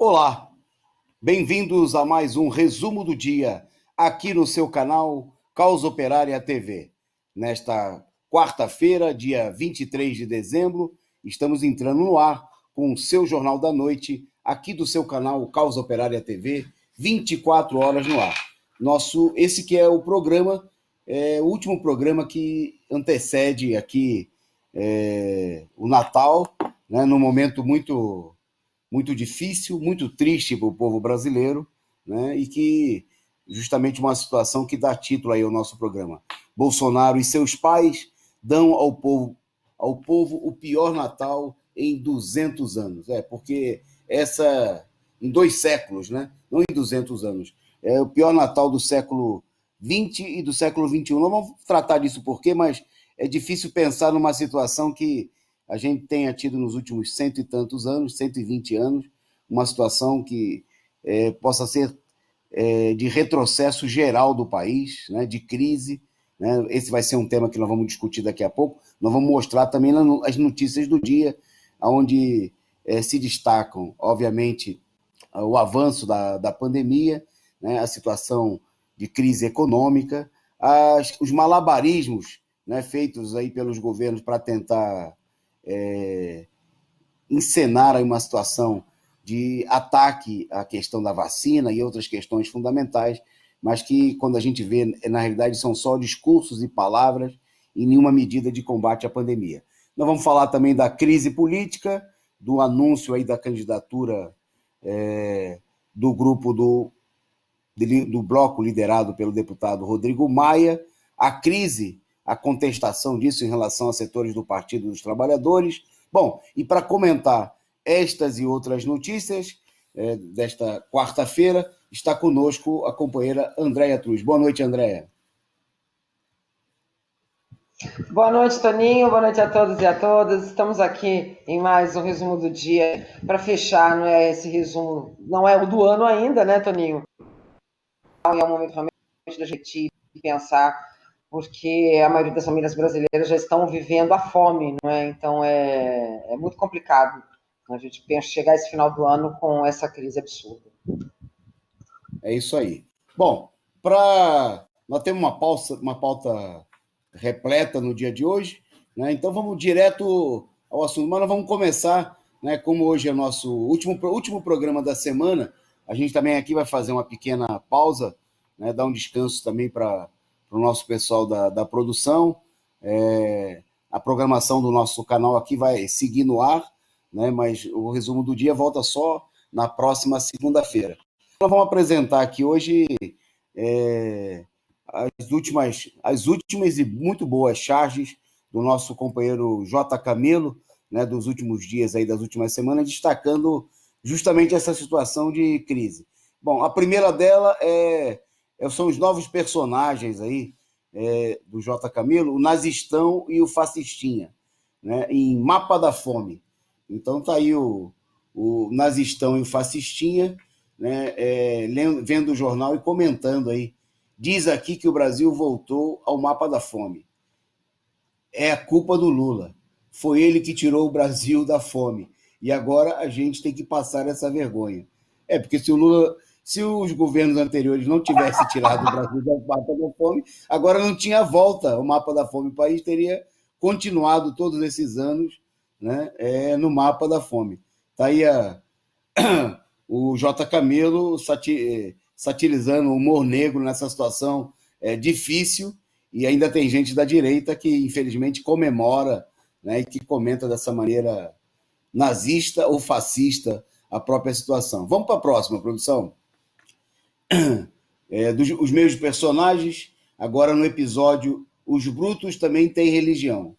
Olá, bem-vindos a mais um resumo do dia aqui no seu canal Causa Operária TV. Nesta quarta-feira, dia 23 de dezembro, estamos entrando no ar com o seu Jornal da Noite, aqui do seu canal Causa Operária TV, 24 horas no ar. Esse que é o programa, o último programa que antecede aqui o Natal, né, num momento muito difícil, muito triste para o povo brasileiro, né? E que justamente uma situação que dá título aí ao nosso programa. Bolsonaro e seus pais dão ao povo o pior Natal em 200 anos. Porque em 2 séculos, né? Não em 200 anos. É o pior Natal do século XX e do século XXI. Não vamos tratar disso por quê, mas é difícil pensar numa situação que a gente tenha tido nos últimos cento e tantos anos, 120 anos, uma situação que possa ser de retrocesso geral do país, né, de crise. Né? Esse vai ser um tema que nós vamos discutir daqui a pouco. Nós vamos mostrar também as notícias do dia, onde se destacam, obviamente, o avanço da pandemia, né, a situação de crise econômica, os malabarismos, né, feitos aí pelos governos para tentar encenar aí uma situação de ataque à questão da vacina e outras questões fundamentais, mas que, quando a gente vê, na realidade, são só discursos e palavras e nenhuma medida de combate à pandemia. Nós vamos falar também da crise política, do anúncio aí da candidatura do grupo do bloco liderado pelo deputado Rodrigo Maia, a crise, a contestação disso em relação a setores do Partido dos Trabalhadores. Bom, e para comentar estas e outras notícias desta quarta-feira, está conosco a companheira Andréia Truz. Boa noite, Andréia. Boa noite, Toninho. Boa noite a todos e a todas. Estamos aqui em mais um resumo do dia para fechar, não é esse resumo, não é o do ano ainda, né, Toninho? É um momento realmente da gente pensar, porque a maioria das famílias brasileiras já estão vivendo a fome, não é? Então é muito complicado a gente chegar esse final do ano com essa crise absurda. É isso aí. Bom, nós temos uma pauta repleta no dia de hoje, né? Então vamos direto ao assunto. Mas nós vamos começar, né, como hoje é o nosso último programa da semana, a gente também aqui vai fazer uma pequena pausa, né, dar um descanso também para o nosso pessoal da produção. A programação do nosso canal aqui vai seguir no ar, né, mas o resumo do dia volta só na próxima segunda-feira. Nós vamos apresentar aqui hoje as últimas e muito boas charges do nosso companheiro J. Camelo, né, dos últimos dias, aí, das últimas semanas, destacando justamente essa situação de crise. Bom, a primeira dela são os novos personagens aí do J. Camelo, o Nazistão e o Fascistinha, né, em Mapa da Fome. Então tá aí o Nazistão e o Fascistinha, né, vendo o jornal e comentando aí. Diz aqui que o Brasil voltou ao mapa da fome. É a culpa do Lula. Foi ele que tirou o Brasil da fome. E agora a gente tem que passar essa vergonha. Porque se os governos anteriores não tivessem tirado o Brasil do mapa da fome, agora não tinha volta ao mapa da fome. O país teria continuado todos esses anos, né, no mapa da fome. Está aí o J. Camelo satirizando o humor negro nessa situação difícil, e ainda tem gente da direita que, infelizmente, comemora, né, e que comenta dessa maneira nazista ou fascista a própria situação. Vamos para a próxima, produção. Os meus personagens, agora no episódio Os Brutos Também Têm Religião.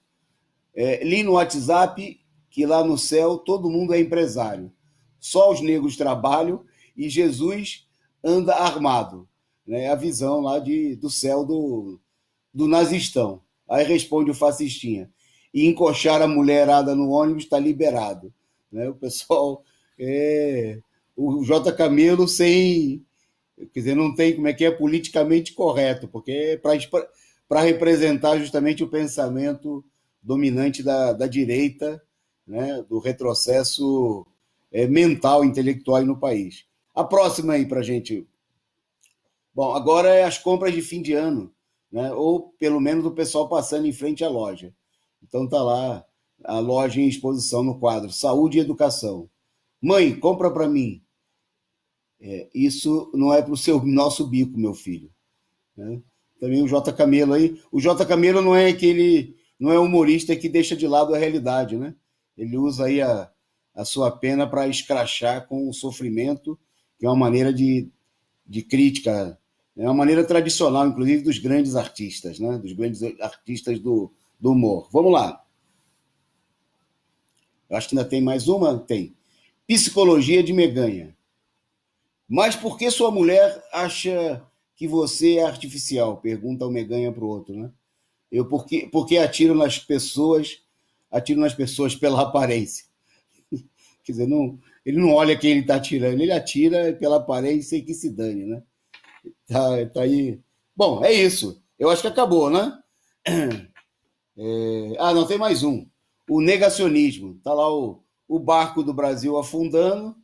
Li no WhatsApp que lá no céu todo mundo é empresário. Só os negros trabalham e Jesus anda armado. Né? A visão lá do céu do nazistão. Aí responde o fascistinha. E encoxar a mulherada no ônibus está liberado. Né? O pessoal... o J. Camelo sem... Quer dizer, não tem como é politicamente correto, porque é para representar justamente o pensamento dominante da direita, né? Do retrocesso mental, intelectual aí no país. A próxima aí para a gente. Bom, agora é as compras de fim de ano, né? Ou pelo menos o pessoal passando em frente à loja. Então tá lá a loja em exposição no quadro Saúde e Educação. Mãe, compra para mim. Isso não é para o nosso bico, meu filho. Né? Também o J. Camelo aí. O J. Camelo não é humorista que deixa de lado a realidade, né? Ele usa aí a sua pena para escrachar com o sofrimento, que é uma maneira de crítica, é uma maneira tradicional, inclusive, dos grandes artistas, né? Dos grandes artistas do humor. Vamos lá. Eu acho que ainda tem mais uma? Tem. Psicologia de Meganha. Mas por que sua mulher acha que você é artificial? Pergunta o Meganha para o outro, né? Porque atiro nas pessoas pela aparência. Quer dizer, ele não olha quem ele está atirando, ele atira pela aparência e que se dane, né? Tá aí. Bom, é isso. Eu acho que acabou, né? Não, tem mais um. O negacionismo. Tá lá o barco do Brasil afundando,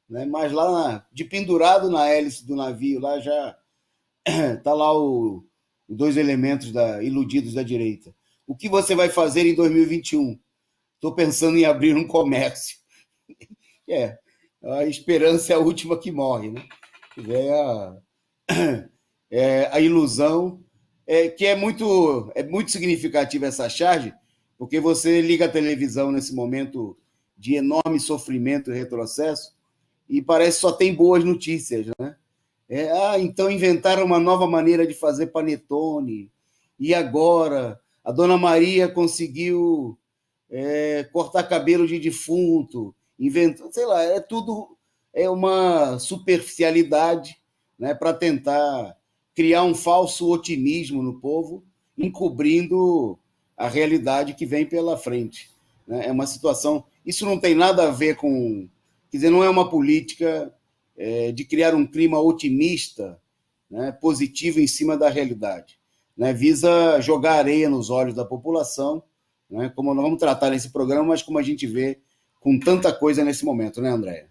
né? Mas lá de pendurado na hélice do navio, lá já tá lá os dois elementos iludidos da direita. O que você vai fazer em 2021? Estou pensando em abrir um comércio. A esperança é a última que morre, né? A ilusão, que é muito significativa essa charge, porque você liga a televisão nesse momento de enorme sofrimento e retrocesso e parece que só tem boas notícias, né? Então inventaram uma nova maneira de fazer panetone, e agora a Dona Maria conseguiu cortar cabelo de defunto, inventou, sei lá, é uma superficialidade, né, para tentar criar um falso otimismo no povo, encobrindo a realidade que vem pela frente. Né? É uma situação. Isso não tem nada a ver com. Quer dizer, não é uma política de criar um clima otimista, né, positivo em cima da realidade. Né? Visa jogar areia nos olhos da população, né, como nós vamos tratar nesse programa, mas como a gente vê com tanta coisa nesse momento, né, Andréia?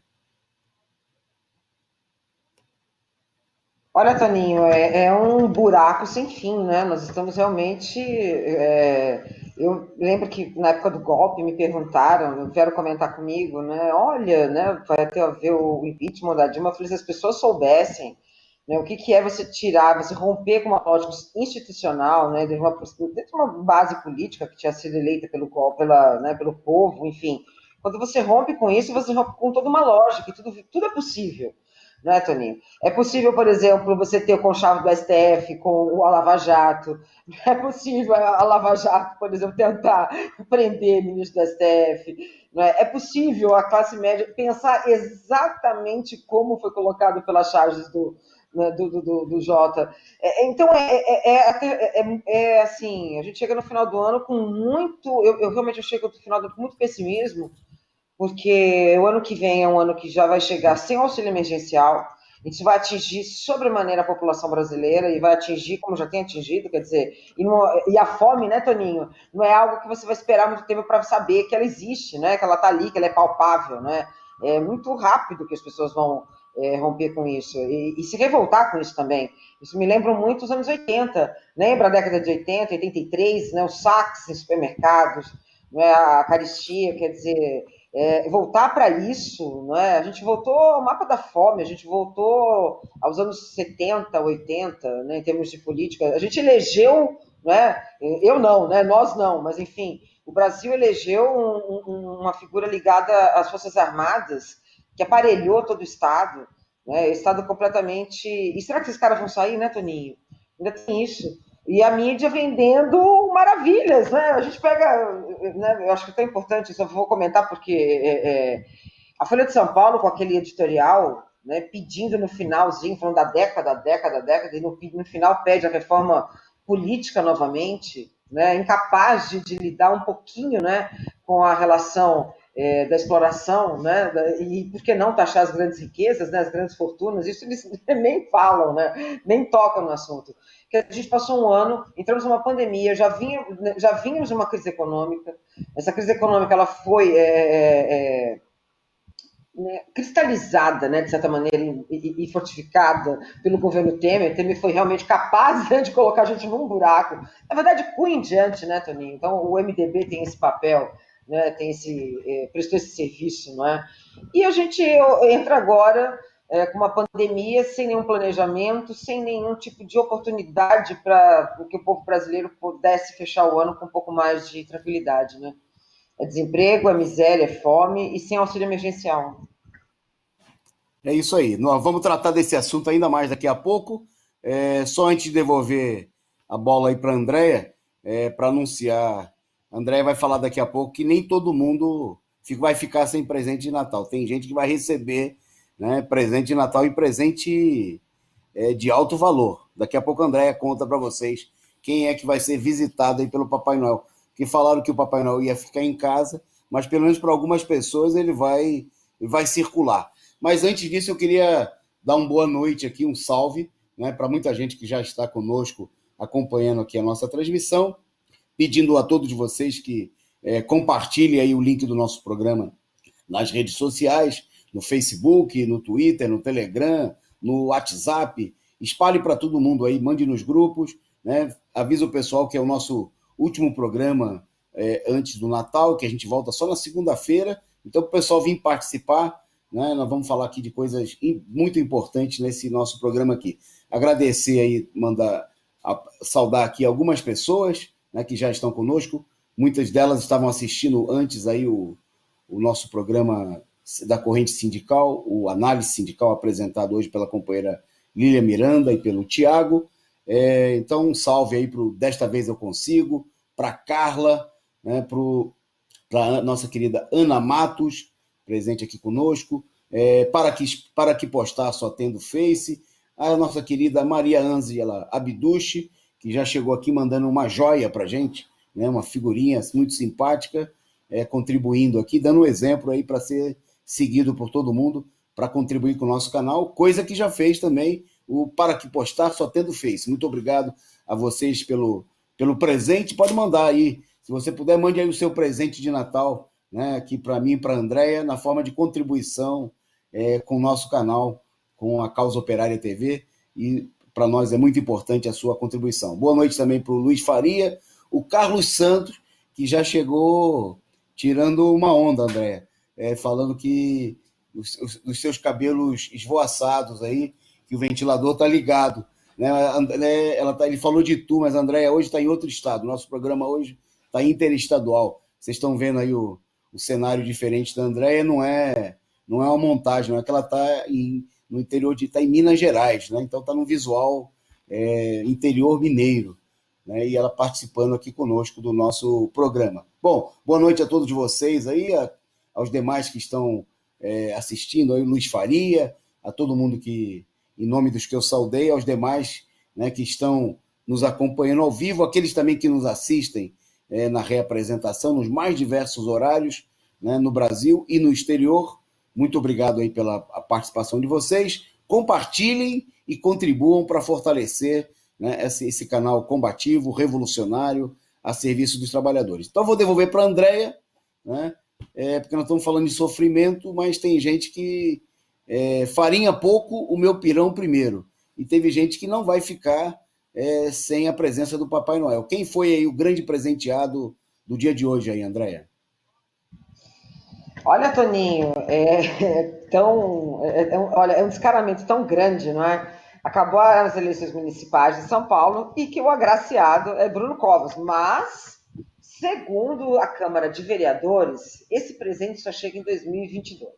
Olha, Toninho, é um buraco sem fim, né? Nós estamos realmente. Eu lembro que na época do golpe me perguntaram, vieram comentar comigo, né? Olha, né? Vai ter a ver o impeachment da Dilma. Eu falei, se as pessoas soubessem, né, o que é você tirar, você romper com uma lógica institucional, né? Dentro de uma base política que tinha sido eleita pelo golpe, né, pelo povo, enfim. Quando você rompe com isso, você rompe com toda uma lógica, e tudo é possível, não é, Toninho? É possível, por exemplo, você ter o conchavo do STF com a Lava Jato. É possível a Lava Jato, por exemplo, tentar prender ministro do STF. Não é? É possível a classe média pensar exatamente como foi colocado pelas charges né, do Jota. Então, assim, a gente chega no final do ano com muito... Eu realmente chego no final do ano com muito pessimismo, porque o ano que vem é um ano que já vai chegar sem auxílio emergencial. Isso vai atingir sobremaneira a população brasileira e vai atingir como já tem atingido, quer dizer, e a fome, né, Toninho, não é algo que você vai esperar muito tempo para saber que ela existe, né, que ela está ali, que ela é palpável, né? É muito rápido que as pessoas vão romper com isso e se revoltar com isso também. Isso me lembra muito os anos 80, lembra a década de 80, 83, né, os saques em supermercados, né, a caristia, quer dizer, voltar para isso, não é? A gente voltou ao mapa da fome, a gente voltou aos anos 70, 80, né, em termos de política. A gente elegeu, né, eu não, né, nós não, mas enfim, o Brasil elegeu uma figura ligada às Forças Armadas, que aparelhou todo o Estado, né, Estado completamente... E será que esses caras vão sair, né, Toninho? Ainda tem isso. E a mídia vendendo maravilhas, né? A gente pega, né? Eu acho que é tão importante, isso eu vou comentar porque a Folha de São Paulo, com aquele editorial, né, pedindo no finalzinho, falando da década, e no final pede a reforma política novamente, né, incapaz de lidar um pouquinho, né, com a relação da exploração, né, e por que não taxar as grandes riquezas, né, as grandes fortunas, isso eles nem falam, né, nem tocam no assunto. Que a gente passou um ano, entramos numa pandemia, já vínhamos numa crise econômica, essa crise econômica ela foi né, cristalizada, né, de certa maneira, e fortificada pelo governo Temer. Temer foi realmente capaz, né, de colocar a gente num buraco. Na verdade, Cunha em diante, né, Toninho? Então, o MDB tem esse papel, né, prestou esse serviço, não é? E a gente entra agora com uma pandemia, sem nenhum planejamento, sem nenhum tipo de oportunidade para que o povo brasileiro pudesse fechar o ano com um pouco mais de tranquilidade, né? É desemprego, é miséria, é fome e sem auxílio emergencial. É isso aí. Nós vamos tratar desse assunto ainda mais daqui a pouco. Só antes de devolver a bola aí para a Andréia, para anunciar. A Andréia vai falar daqui a pouco que nem todo mundo vai ficar sem presente de Natal. Tem gente que vai receber, né, presente de Natal e presente de alto valor. Daqui a pouco a Andréia conta para vocês quem é que vai ser visitado aí pelo Papai Noel. Que falaram que o Papai Noel ia ficar em casa, mas pelo menos para algumas pessoas ele vai circular. Mas antes disso, eu queria dar uma boa noite aqui, um salve, né, para muita gente que já está conosco acompanhando aqui a nossa transmissão, pedindo a todos vocês que compartilhem aí o link do nosso programa nas redes sociais, no Facebook, no Twitter, no Telegram, no WhatsApp. Espalhe para todo mundo aí, mande nos grupos, né? Avisa o pessoal que é o nosso último programa antes do Natal, que a gente volta só na segunda-feira. Então, para o pessoal vir participar, né? Nós vamos falar aqui de coisas muito importantes nesse nosso programa aqui. Agradecer aí, saudar aqui algumas pessoas, né, que já estão conosco. Muitas delas estavam assistindo antes aí o nosso programa da corrente sindical, o análise sindical apresentado hoje pela companheira Lília Miranda e pelo Tiago. Então, um salve aí para Desta Vez Eu Consigo, para Carla, né, para a nossa querida Ana Matos, presente aqui conosco, para que postar só tendo Face, a nossa querida Maria Ângela Abduche, que já chegou aqui mandando uma joia para gente, né, uma figurinha muito simpática, contribuindo aqui, dando um exemplo aí para ser seguido por todo mundo, para contribuir com o nosso canal, coisa que já fez também o Para Que Postar Só Tendo Face. Muito obrigado a vocês pelo presente. Pode mandar aí, se você puder, mande aí o seu presente de Natal, né, aqui para mim e para a Andréia, na forma de contribuição com o nosso canal, com a Causa Operária TV, e para nós é muito importante a sua contribuição. Boa noite também para o Luiz Faria, o Carlos Santos, que já chegou tirando uma onda, André, falando que os seus cabelos esvoaçados aí, que o ventilador tá ligado. Né? Ele falou de tu, mas a Andréia hoje está em outro estado. Nosso programa hoje está interestadual. Vocês estão vendo aí o cenário diferente da Andréia, não é uma montagem, não é que ela está no interior está em Minas Gerais, né? Então está no visual interior mineiro. Né, e ela participando aqui conosco do nosso programa. Bom, boa noite a todos vocês aí, aos demais que estão assistindo, aí o Luiz Faria, a todo mundo que, em nome dos que eu saudei, aos demais, né, que estão nos acompanhando ao vivo, aqueles também que nos assistem na reapresentação, nos mais diversos horários, né, no Brasil e no exterior. Muito obrigado aí pela participação de vocês. Compartilhem e contribuam para fortalecer, né, esse canal combativo, revolucionário, a serviço dos trabalhadores. Então, vou devolver para a Andréia, né, porque nós estamos falando de sofrimento, mas tem gente que farinha pouco, o meu pirão primeiro. E teve gente que não vai ficar sem a presença do Papai Noel. Quem foi aí o grande presenteado do dia de hoje aí, Andréia? Olha, Toninho, olha, é um descaramento tão grande, não é? Acabou as eleições municipais de São Paulo e que o agraciado é Bruno Covas, mas, segundo a Câmara de Vereadores, esse presente só chega em 2022.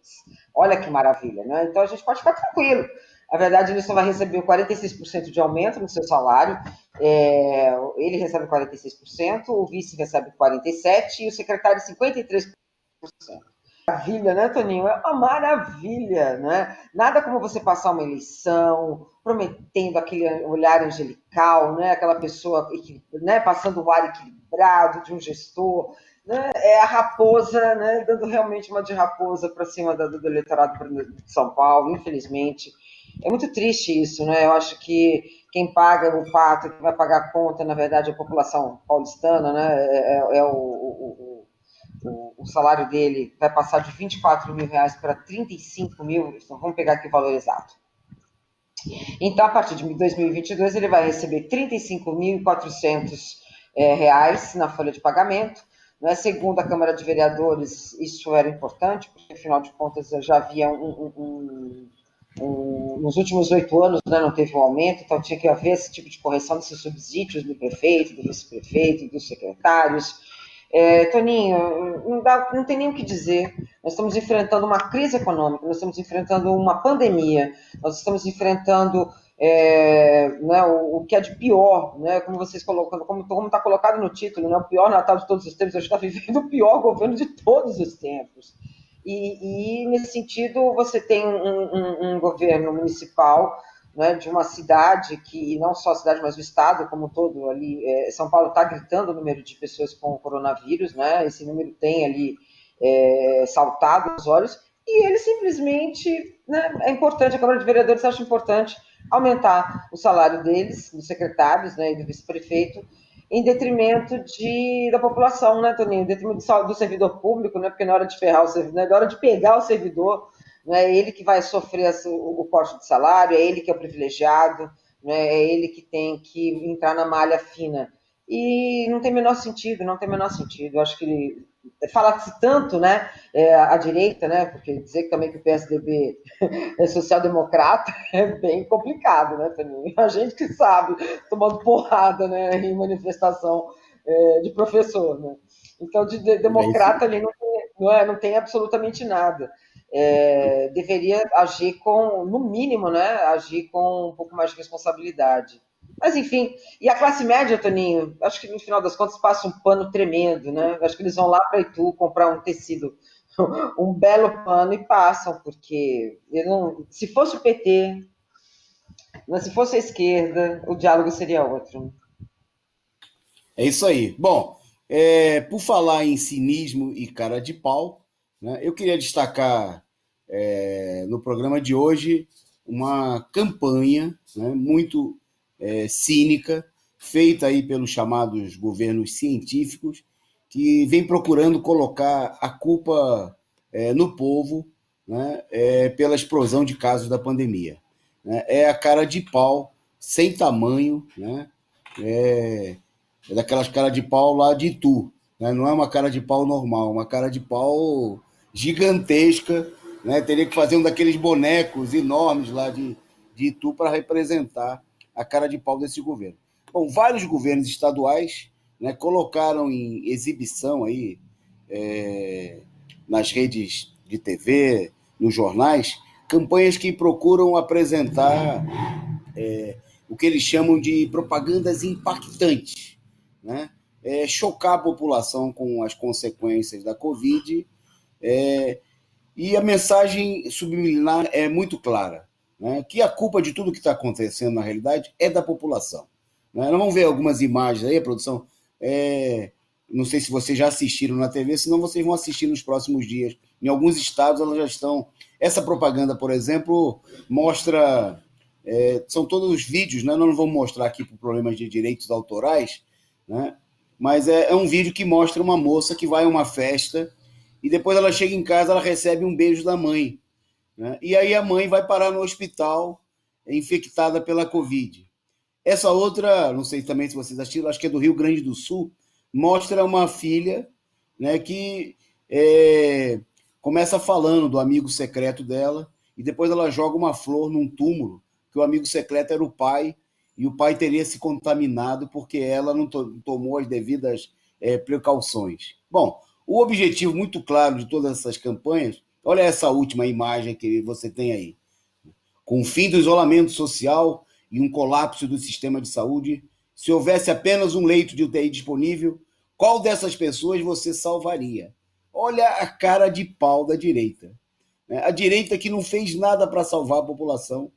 Olha que maravilha, né? Então a gente pode ficar tranquilo. Na verdade, ele só vai receber 46% de aumento no seu salário. Ele recebe 46%, o vice recebe 47% e o secretário 53%. Maravilha, né, Toninho? É uma maravilha, né? Nada como você passar uma eleição prometendo aquele olhar angelical, né? Aquela pessoa, né, passando o ar equilibrado de um gestor, né? É a raposa, né, dando realmente uma de raposa para cima do eleitorado de São Paulo, infelizmente. É muito triste isso, né? Eu acho que quem paga o pato, quem vai pagar a conta, na verdade, é a população paulistana, né? o salário dele vai passar de R$ 24.000 para R$ 35.000, então vamos pegar aqui o valor exato. Então, a partir de 2022, ele vai receber R$ 35.400 na folha de pagamento. Né? Segundo a Câmara de Vereadores, isso era importante, porque, afinal de contas, já havia nos últimos 8 anos, né, não teve um aumento, então tinha que haver esse tipo de correção desses subsídios do prefeito, do vice-prefeito, dos secretários. Toninho, não tem nem o que dizer. Nós estamos enfrentando uma crise econômica, nós estamos enfrentando uma pandemia, nós estamos enfrentando né, o que é de pior, né, como vocês colocam, como está colocado no título, né, o pior Natal de todos os tempos. A gente está vivendo o pior governo de todos os tempos. E nesse sentido, você tem um governo municipal, né, de uma cidade que, não só a cidade, mas o estado como um todo, ali, São Paulo está gritando o número de pessoas com coronavírus, né, esse número tem ali saltado os olhos, e ele simplesmente, né, é importante, a Câmara de Vereadores acha importante aumentar o salário deles, dos secretários, né, e do vice-prefeito, em detrimento da população, né, Toninho? Em detrimento do servidor público, né? Porque na hora de ferrar o servidor, né, na hora de pegar o servidor, né, é ele que vai sofrer o corte de salário, é ele que é o privilegiado, né, é ele que tem que entrar na malha fina. E não tem o menor sentido, não tem o menor sentido. Eu acho que fala-se tanto, né, a direita, né, porque dizer também que o PSDB é social-democrata é bem complicado, né, Toninho? A gente que sabe, tomando porrada, né, em manifestação de professor, né? Então, de democrata ali não tem absolutamente nada. Deveria agir no mínimo, né, agir com um pouco mais de responsabilidade. Mas, enfim, e a classe média, Toninho, acho que no final das contas passa um pano tremendo, né? Acho que eles vão lá para Itu comprar um tecido, um belo pano e passam, porque se fosse o PT, se fosse a esquerda, o diálogo seria outro. É isso aí. Bom, por falar em cinismo e cara de pau, né, eu queria destacar no programa de hoje uma campanha, né, muito cínica, feita aí pelos chamados governos científicos, que vem procurando colocar a culpa no povo, né, pela explosão de casos da pandemia. Né? É a cara de pau, sem tamanho, né? É daquelas cara de pau lá de Itu. Né? Não é uma cara de pau normal, uma cara de pau gigantesca. Né? Teria que fazer um daqueles bonecos enormes lá de Itu para representar a cara de pau desse governo. Bom, vários governos estaduais, né, colocaram em exibição aí, nas redes de TV, nos jornais, campanhas que procuram apresentar o que eles chamam de propagandas impactantes, né? Chocar a população com as consequências da Covid, e a mensagem subliminar é muito clara, né? Que a culpa de tudo que está acontecendo na realidade é da população. Né? Nós vamos ver algumas imagens aí, a produção. Não sei se vocês já assistiram na TV, senão vocês vão assistir nos próximos dias. Em alguns estados elas já estão. Essa propaganda, por exemplo, mostra. São todos os vídeos, né? Nós não vamos mostrar aqui por problemas de direitos autorais, né? Mas é um vídeo que mostra uma moça que vai a uma festa e depois ela chega em casa, ela recebe um beijo da mãe. Né? E aí a mãe vai parar no hospital infectada pela Covid. Essa outra, não sei também se vocês assistiram, acho que é do Rio Grande do Sul, mostra uma filha, né, que começa falando do amigo secreto dela e depois ela joga uma flor num túmulo, que o amigo secreto era o pai, e o pai teria se contaminado porque ela não tomou as devidas precauções. Bom, o objetivo muito claro de todas essas campanhas, olha essa última imagem que você tem aí. Com o fim do isolamento social e um colapso do sistema de saúde, se houvesse apenas um leito de UTI disponível, qual dessas pessoas você salvaria? Olha a cara de pau da direita. A direita que não fez nada para salvar a população,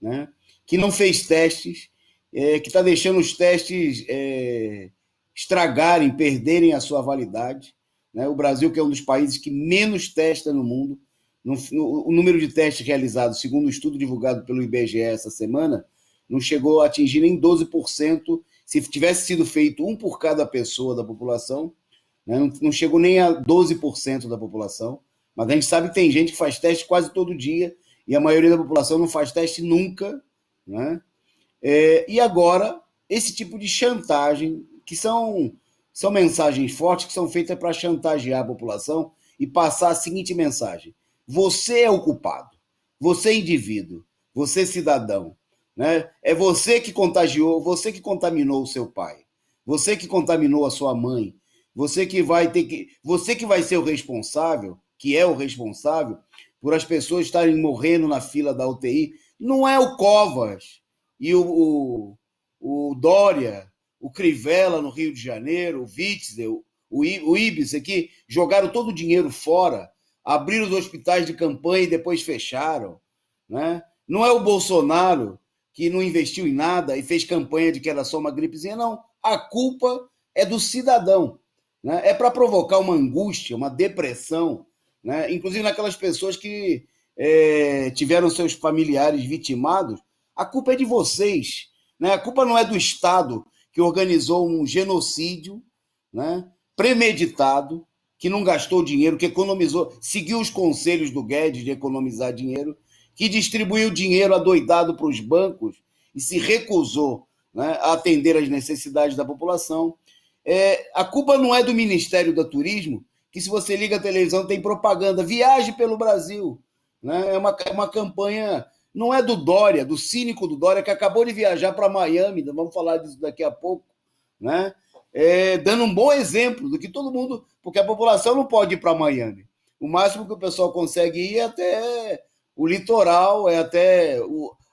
né? Que não fez testes, que está deixando os testes estragarem, perderem a sua validade. Né? O Brasil, que é um dos países que menos testa no mundo, o número de testes realizados, segundo o estudo divulgado pelo IBGE essa semana, não chegou a atingir nem 12%. Se tivesse sido feito um por cada pessoa da população, né? Não chegou nem a 12% da população, mas a gente sabe que tem gente que faz teste quase todo dia e a maioria da população não faz teste nunca, né? E agora, esse tipo de chantagem, que são mensagens fortes que são feitas para chantagear a população e passar a seguinte mensagem: você é o culpado, você é indivíduo, você é cidadão, né? É você que contagiou, você que contaminou o seu pai, você que contaminou a sua mãe, você que vai ser o responsável, que é o responsável por as pessoas estarem morrendo na fila da UTI. Não é o Covas e o Dória, o Crivella no Rio de Janeiro, o Witzel, o Ibis aqui, jogaram todo o dinheiro fora, abriram os hospitais de campanha e depois fecharam, né? Não é o Bolsonaro que não investiu em nada e fez campanha de que era só uma gripezinha, não. A culpa é do cidadão, né? É para provocar uma angústia, uma depressão, né? Inclusive naquelas pessoas que tiveram seus familiares vitimados. A culpa é de vocês, né? A culpa não é do Estado que organizou um genocídio, né, premeditado, que não gastou dinheiro, que economizou, seguiu os conselhos do Guedes de economizar dinheiro, que distribuiu dinheiro adoidado para os bancos e se recusou, né, a atender às necessidades da população. A culpa não é do Ministério do Turismo, que se você liga a televisão tem propaganda, viaje pelo Brasil. Né? É uma campanha, não é do Dória, do cínico do Dória, que acabou de viajar para Miami, vamos falar disso daqui a pouco, né? Dando um bom exemplo do que todo mundo, porque a população não pode ir para Miami. O máximo que o pessoal consegue ir é até o litoral,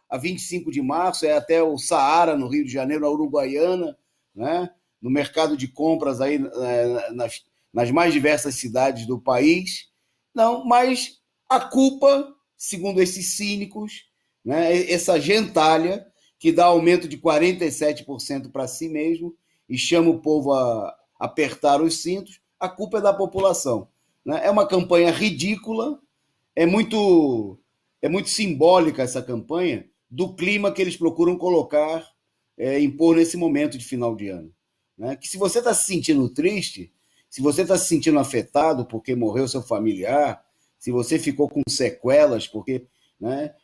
a 25 de março, é até o Saara, no Rio de Janeiro, na Uruguaiana, né? No mercado de compras aí nas mais diversas cidades do país. Não, mas a culpa, segundo esses cínicos, né, essa gentalha que dá aumento de 47% para si mesmo e chama o povo a apertar os cintos, a culpa é da população. Né? É uma campanha ridícula, é muito, é muito simbólica essa campanha do clima que eles procuram colocar, impor nesse momento de final de ano. Né? Que se você está se sentindo triste, se você está se sentindo afetado porque morreu seu familiar, se você ficou com sequelas, porque, né,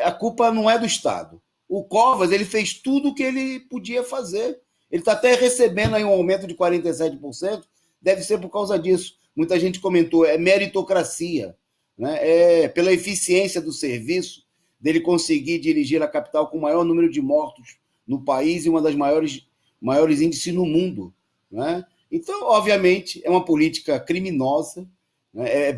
a culpa não é do Estado. O Covas, ele fez tudo o que ele podia fazer. Ele está até recebendo aí um aumento de 47%, deve ser por causa disso. Muita gente comentou, é meritocracia, né? É pela eficiência do serviço, dele conseguir dirigir a capital com o maior número de mortos no país e uma das maiores índices no mundo. Né? Então, obviamente, é uma política criminosa, né?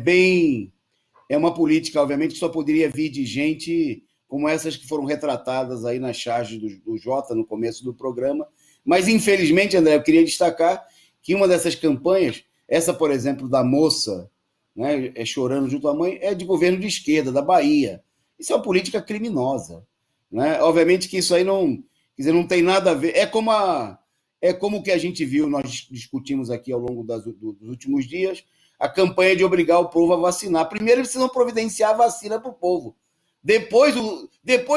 É uma política, obviamente, que só poderia vir de gente como essas que foram retratadas aí nas charges do Jota no começo do programa. Mas, infelizmente, André, eu queria destacar que uma dessas campanhas, essa, por exemplo, da moça, né, chorando junto à mãe, é de governo de esquerda, da Bahia. Isso é uma política criminosa. Né? Obviamente que isso aí não, quer dizer, não tem nada a ver. É como o que a gente viu, nós discutimos aqui ao longo dos últimos dias, a campanha de obrigar o povo a vacinar. Primeiro, eles precisam providenciar a vacina para o povo. Depois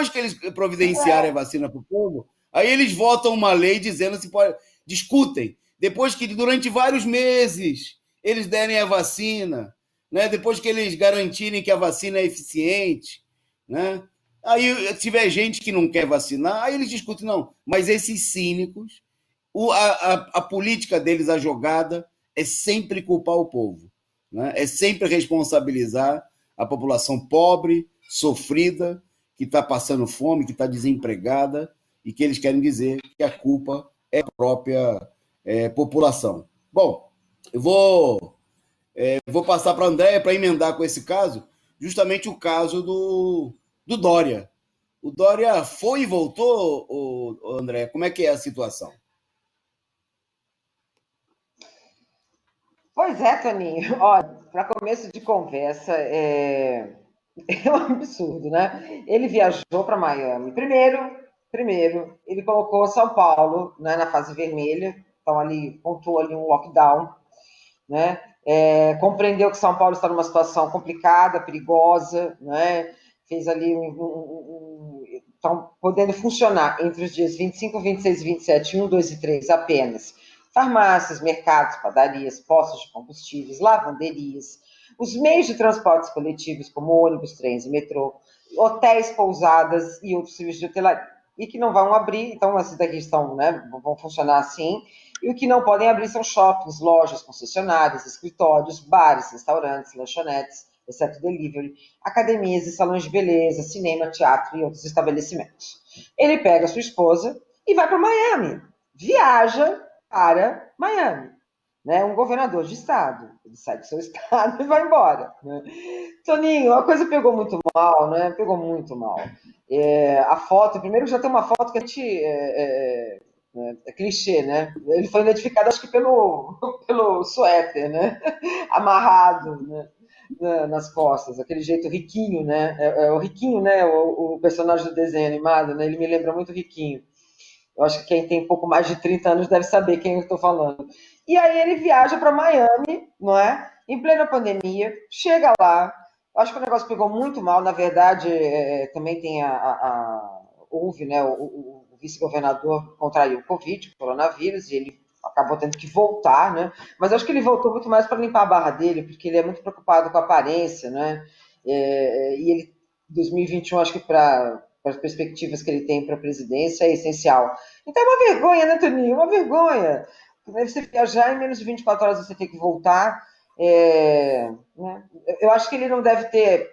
que eles providenciarem a vacina para o povo, aí eles votam uma lei dizendo se pode. Discutem. Depois que durante vários meses eles derem a vacina, né? Depois que eles garantirem que a vacina é eficiente, né? Aí tiver gente que não quer vacinar, aí eles discutem, não. Mas esses cínicos, a política deles, a jogada, é sempre culpar o povo. Né? É sempre responsabilizar a população pobre, sofrida, que está passando fome, que está desempregada, e que eles querem dizer que a culpa é a própria população. Bom, eu vou passar para a Andréia para emendar com esse caso, justamente o caso do Dória. O Dória foi e voltou, André? Como é que é a situação? Pois é, Toninho. Olha, para começo de conversa, é um absurdo, né? Ele viajou para Miami. Primeiro, ele colocou São Paulo, né, na fase vermelha, então ali pontuou ali um lockdown, né? Compreendeu que São Paulo está numa situação complicada, perigosa, né? Fez ali estão podendo funcionar entre os dias 25, 26 e 27, 1, 2 e 3 apenas farmácias, mercados, padarias, postos de combustíveis, lavanderias, os meios de transportes coletivos, como ônibus, trens e metrô, hotéis, pousadas e outros serviços de hotelaria, e que não vão abrir, então esses daqui estão, né, vão funcionar assim, e o que não podem abrir são shoppings, lojas, concessionárias, escritórios, bares, restaurantes, lanchonetes, exceto delivery, academias e salões de beleza, cinema, teatro e outros estabelecimentos. Ele pega a sua esposa e vai para Miami, viaja para Miami, né? Um governador de estado, ele sai do seu estado e vai embora, né? Toninho, a coisa pegou muito mal, né? Pegou muito mal. A foto, primeiro já tem uma foto que a gente é clichê, né? Ele foi identificado, acho que pelo suéter, né? Amarrado, né? Nas costas, aquele jeito riquinho, né? É o riquinho, né? O personagem do desenho animado, né? Ele me lembra muito riquinho. Eu acho que quem tem pouco mais de 30 anos deve saber quem eu estou falando. E aí ele viaja para Miami, não é? Em plena pandemia, chega lá. Acho que o negócio pegou muito mal. Na verdade, também tem houve, né? O vice-governador contraiu o Covid, o coronavírus, e ele acabou tendo que voltar, né? Mas acho que ele voltou muito mais para limpar a barra dele, porque ele é muito preocupado com a aparência, né? E ele, 2021, acho que para as perspectivas que ele tem para a presidência, é essencial. Então é uma vergonha, né, Toninho? Uma vergonha. Você viajar em menos de 24 horas você tem que voltar. Né? Eu acho que ele não deve ter.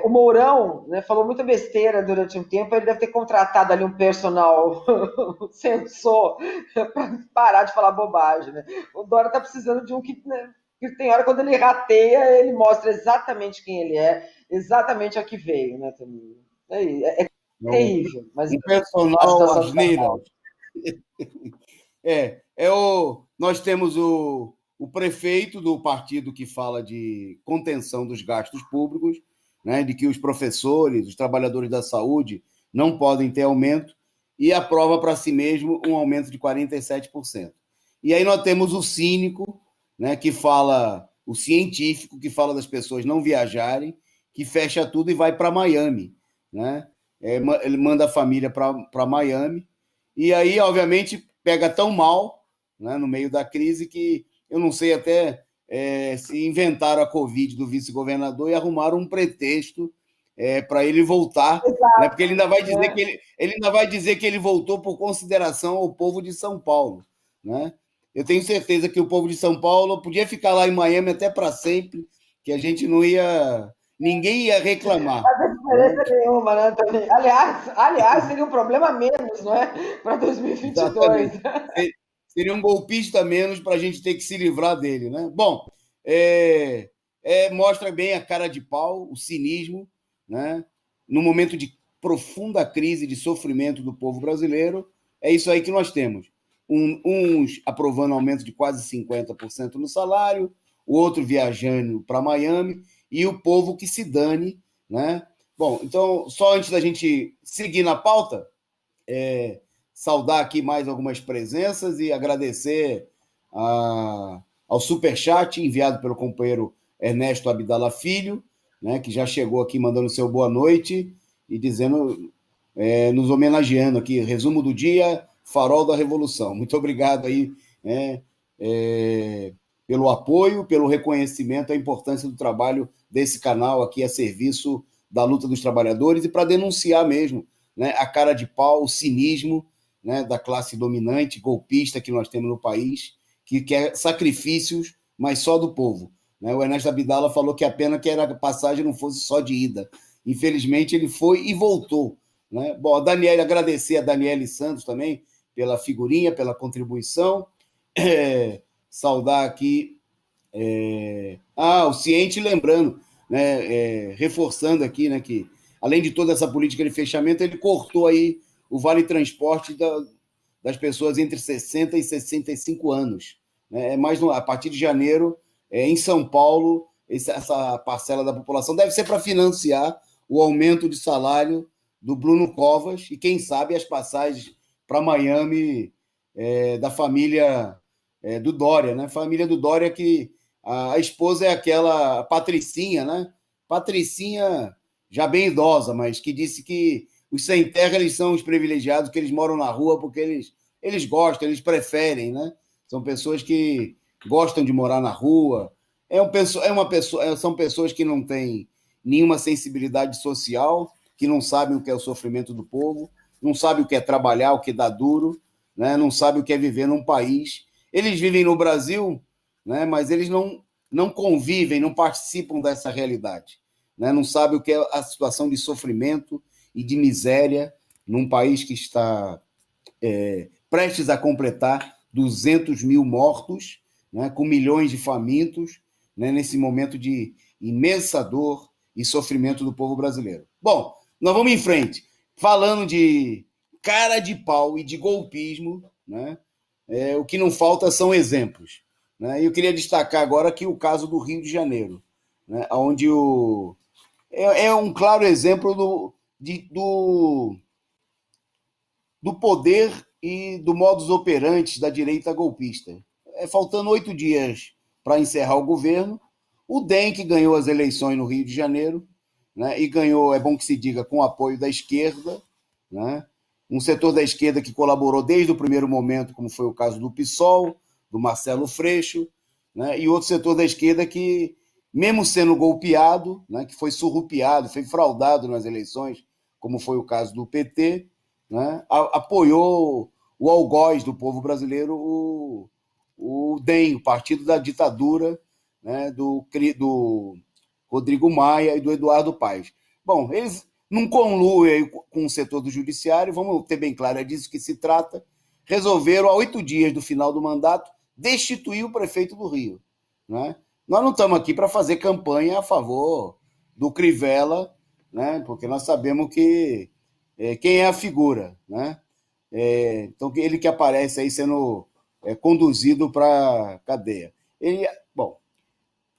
O Mourão, né, falou muita besteira durante um tempo, ele deve ter contratado ali um personal sensor para parar de falar bobagem. Né? O Dória está precisando de um que, né, que tem hora quando ele rateia, ele mostra exatamente quem ele é, exatamente a que veio, né, Toninho? É terrível, mas Um a personal situação está asneira. mal. Nós temos o prefeito do partido que fala de contenção dos gastos públicos, né, de que os professores, os trabalhadores da saúde não podem ter aumento, e aprova para si mesmo um aumento de 47%. E aí nós temos o cínico, né, que fala, o científico, que fala das pessoas não viajarem, que fecha tudo e vai para Miami. Né? Ele manda a família para Miami, e aí, obviamente, pega tão mal, né, no meio da crise que eu não sei até se inventaram a Covid do vice-governador e arrumaram um pretexto para ele voltar, né, porque ele ainda vai dizer Né? que ele ainda vai dizer que ele voltou por consideração ao povo de São Paulo. Né? Eu tenho certeza que o povo de São Paulo podia ficar lá em Miami até para sempre, que a gente não ia. Ninguém ia reclamar. Não faz Né? diferença nenhuma, né, Tony? Aliás, seria um problema a menos, não é? Para 2022. Exatamente. Seria um golpista a menos para a gente ter que se livrar dele. Né? Bom, mostra bem a cara de pau, o cinismo, né? No momento de profunda crise de sofrimento do povo brasileiro. É isso aí que nós temos. Uns aprovando aumento de quase 50% no salário, o outro viajando para Miami, e o povo que se dane. Né? Bom, então, só antes da gente seguir na pauta, saudar aqui mais algumas presenças e agradecer ao superchat enviado pelo companheiro Ernesto Abdala Filho, né, que já chegou aqui mandando seu boa noite e dizendo, nos homenageando aqui, resumo do dia, Farol da Revolução. Muito obrigado aí, pelo apoio, pelo reconhecimento, a importância do trabalho desse canal aqui a serviço da luta dos trabalhadores e para denunciar mesmo, né, a cara de pau, o cinismo, né, da classe dominante, golpista que nós temos no país, que quer sacrifícios, mas só do povo. Né? O Ernesto Abdala falou que a pena que a passagem não fosse só de ida. Infelizmente, ele foi e voltou. Né? Bom, agradecer a Daniele Santos também pela figurinha, pela contribuição. Saudar aqui o Ciente, lembrando, né, reforçando aqui, né, que além de toda essa política de fechamento, ele cortou aí o vale transporte das pessoas entre 60 e 65 anos. Né? A partir de janeiro, em São Paulo, essa parcela da população deve ser para financiar o aumento de salário do Bruno Covas e, quem sabe, as passagens para Miami da família do Dória. Né? Família do Dória que a esposa é aquela Patricinha, né? Patricinha já bem idosa, mas que disse que os sem terra eles são os privilegiados, que eles moram na rua porque eles gostam, eles preferem, né? são pessoas que gostam de morar na rua, são pessoas que não têm nenhuma sensibilidade social, que não sabem o que é o sofrimento do povo, não sabem o que é trabalhar, o que dá duro, né? Não sabem o que é viver num país. Eles vivem no Brasil, né? Mas eles não convivem, não participam dessa realidade, né? Não sabem o que é a situação de sofrimento e de miséria num país que está prestes a completar 200 mil mortos, né? Com milhões de famintos, né? Nesse momento de imensa dor e sofrimento do povo brasileiro. Bom, nós vamos em frente. Falando de cara de pau e de golpismo, né? O que não falta são exemplos, né? E eu queria destacar agora aqui o caso do Rio de Janeiro, né? Onde é um claro exemplo do poder e do modus operandi da direita golpista. Faltando 8 dias para encerrar o governo, o DEM, que ganhou as eleições no Rio de Janeiro, né, e ganhou, é bom que se diga, com o apoio da esquerda, né, um setor da esquerda que colaborou desde o primeiro momento, como foi o caso do PSOL, do Marcelo Freixo, né, e outro setor da esquerda que, mesmo sendo golpeado, né, que foi surrupiado, foi fraudado nas eleições, como foi o caso do PT, né, apoiou o algoz do povo brasileiro, o DEM, o Partido da Ditadura, né, do Rodrigo Maia e do Eduardo Paes. Bom, eles, num conluio com o setor do judiciário, vamos ter bem claro, é disso que se trata, resolveram, a 8 dias do final do mandato, destituir o prefeito do Rio. Né? Nós não estamos aqui para fazer campanha a favor do Crivella, né? Porque nós sabemos que quem é a figura. Né? Então, ele que aparece aí sendo conduzido para a cadeia. Bom,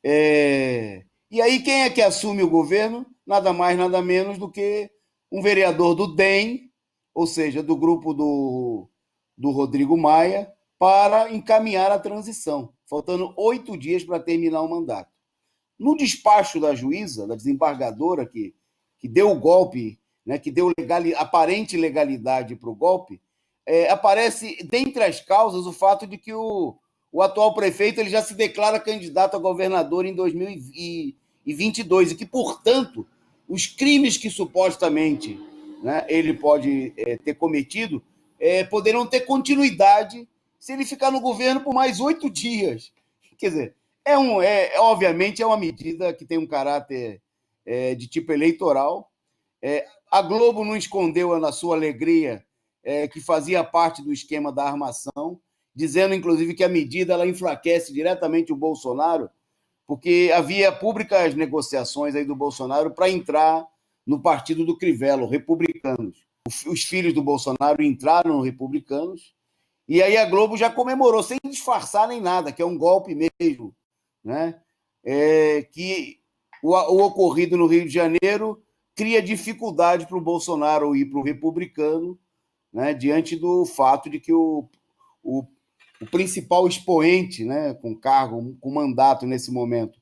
e aí quem é que assume o governo? Nada mais, nada menos do que um vereador do DEM, ou seja, do grupo do Rodrigo Maia, para encaminhar a transição, faltando 8 dias para terminar o mandato. No despacho da juíza, da desembargadora que deu o golpe, né, que deu aparente legalidade para o golpe, aparece, dentre as causas, o fato de que o atual prefeito ele já se declara candidato a governador em 2022 e que, portanto, os crimes que supostamente, né, ele pode ter cometido poderão ter continuidade se ele ficar no governo por mais 8 dias. Quer dizer, obviamente é uma medida que tem um caráter de tipo eleitoral. A Globo não escondeu na sua alegria que fazia parte do esquema da armação, dizendo, inclusive, que a medida ela enfraquece diretamente o Bolsonaro, porque havia públicas negociações aí do Bolsonaro para entrar no partido do Crivella, republicanos. Os filhos do Bolsonaro entraram no republicanos, e aí a Globo já comemorou, sem disfarçar nem nada, que é um golpe mesmo, né? Que o ocorrido no Rio de Janeiro cria dificuldade para o Bolsonaro ir para o republicano, né, diante do fato de que o principal expoente, né, com cargo, com mandato nesse momento,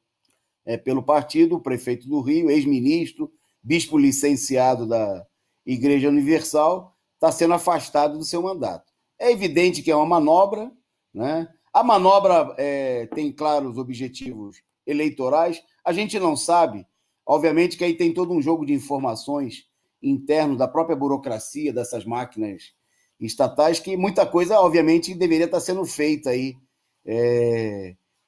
pelo partido, o prefeito do Rio, ex-ministro, bispo licenciado da Igreja Universal, está sendo afastado do seu mandato. É evidente que é uma manobra, né? A manobra tem claros objetivos eleitorais. A gente não sabe, obviamente que aí tem todo um jogo de informações interno da própria burocracia dessas máquinas estatais, que muita coisa, obviamente, deveria estar sendo feita aí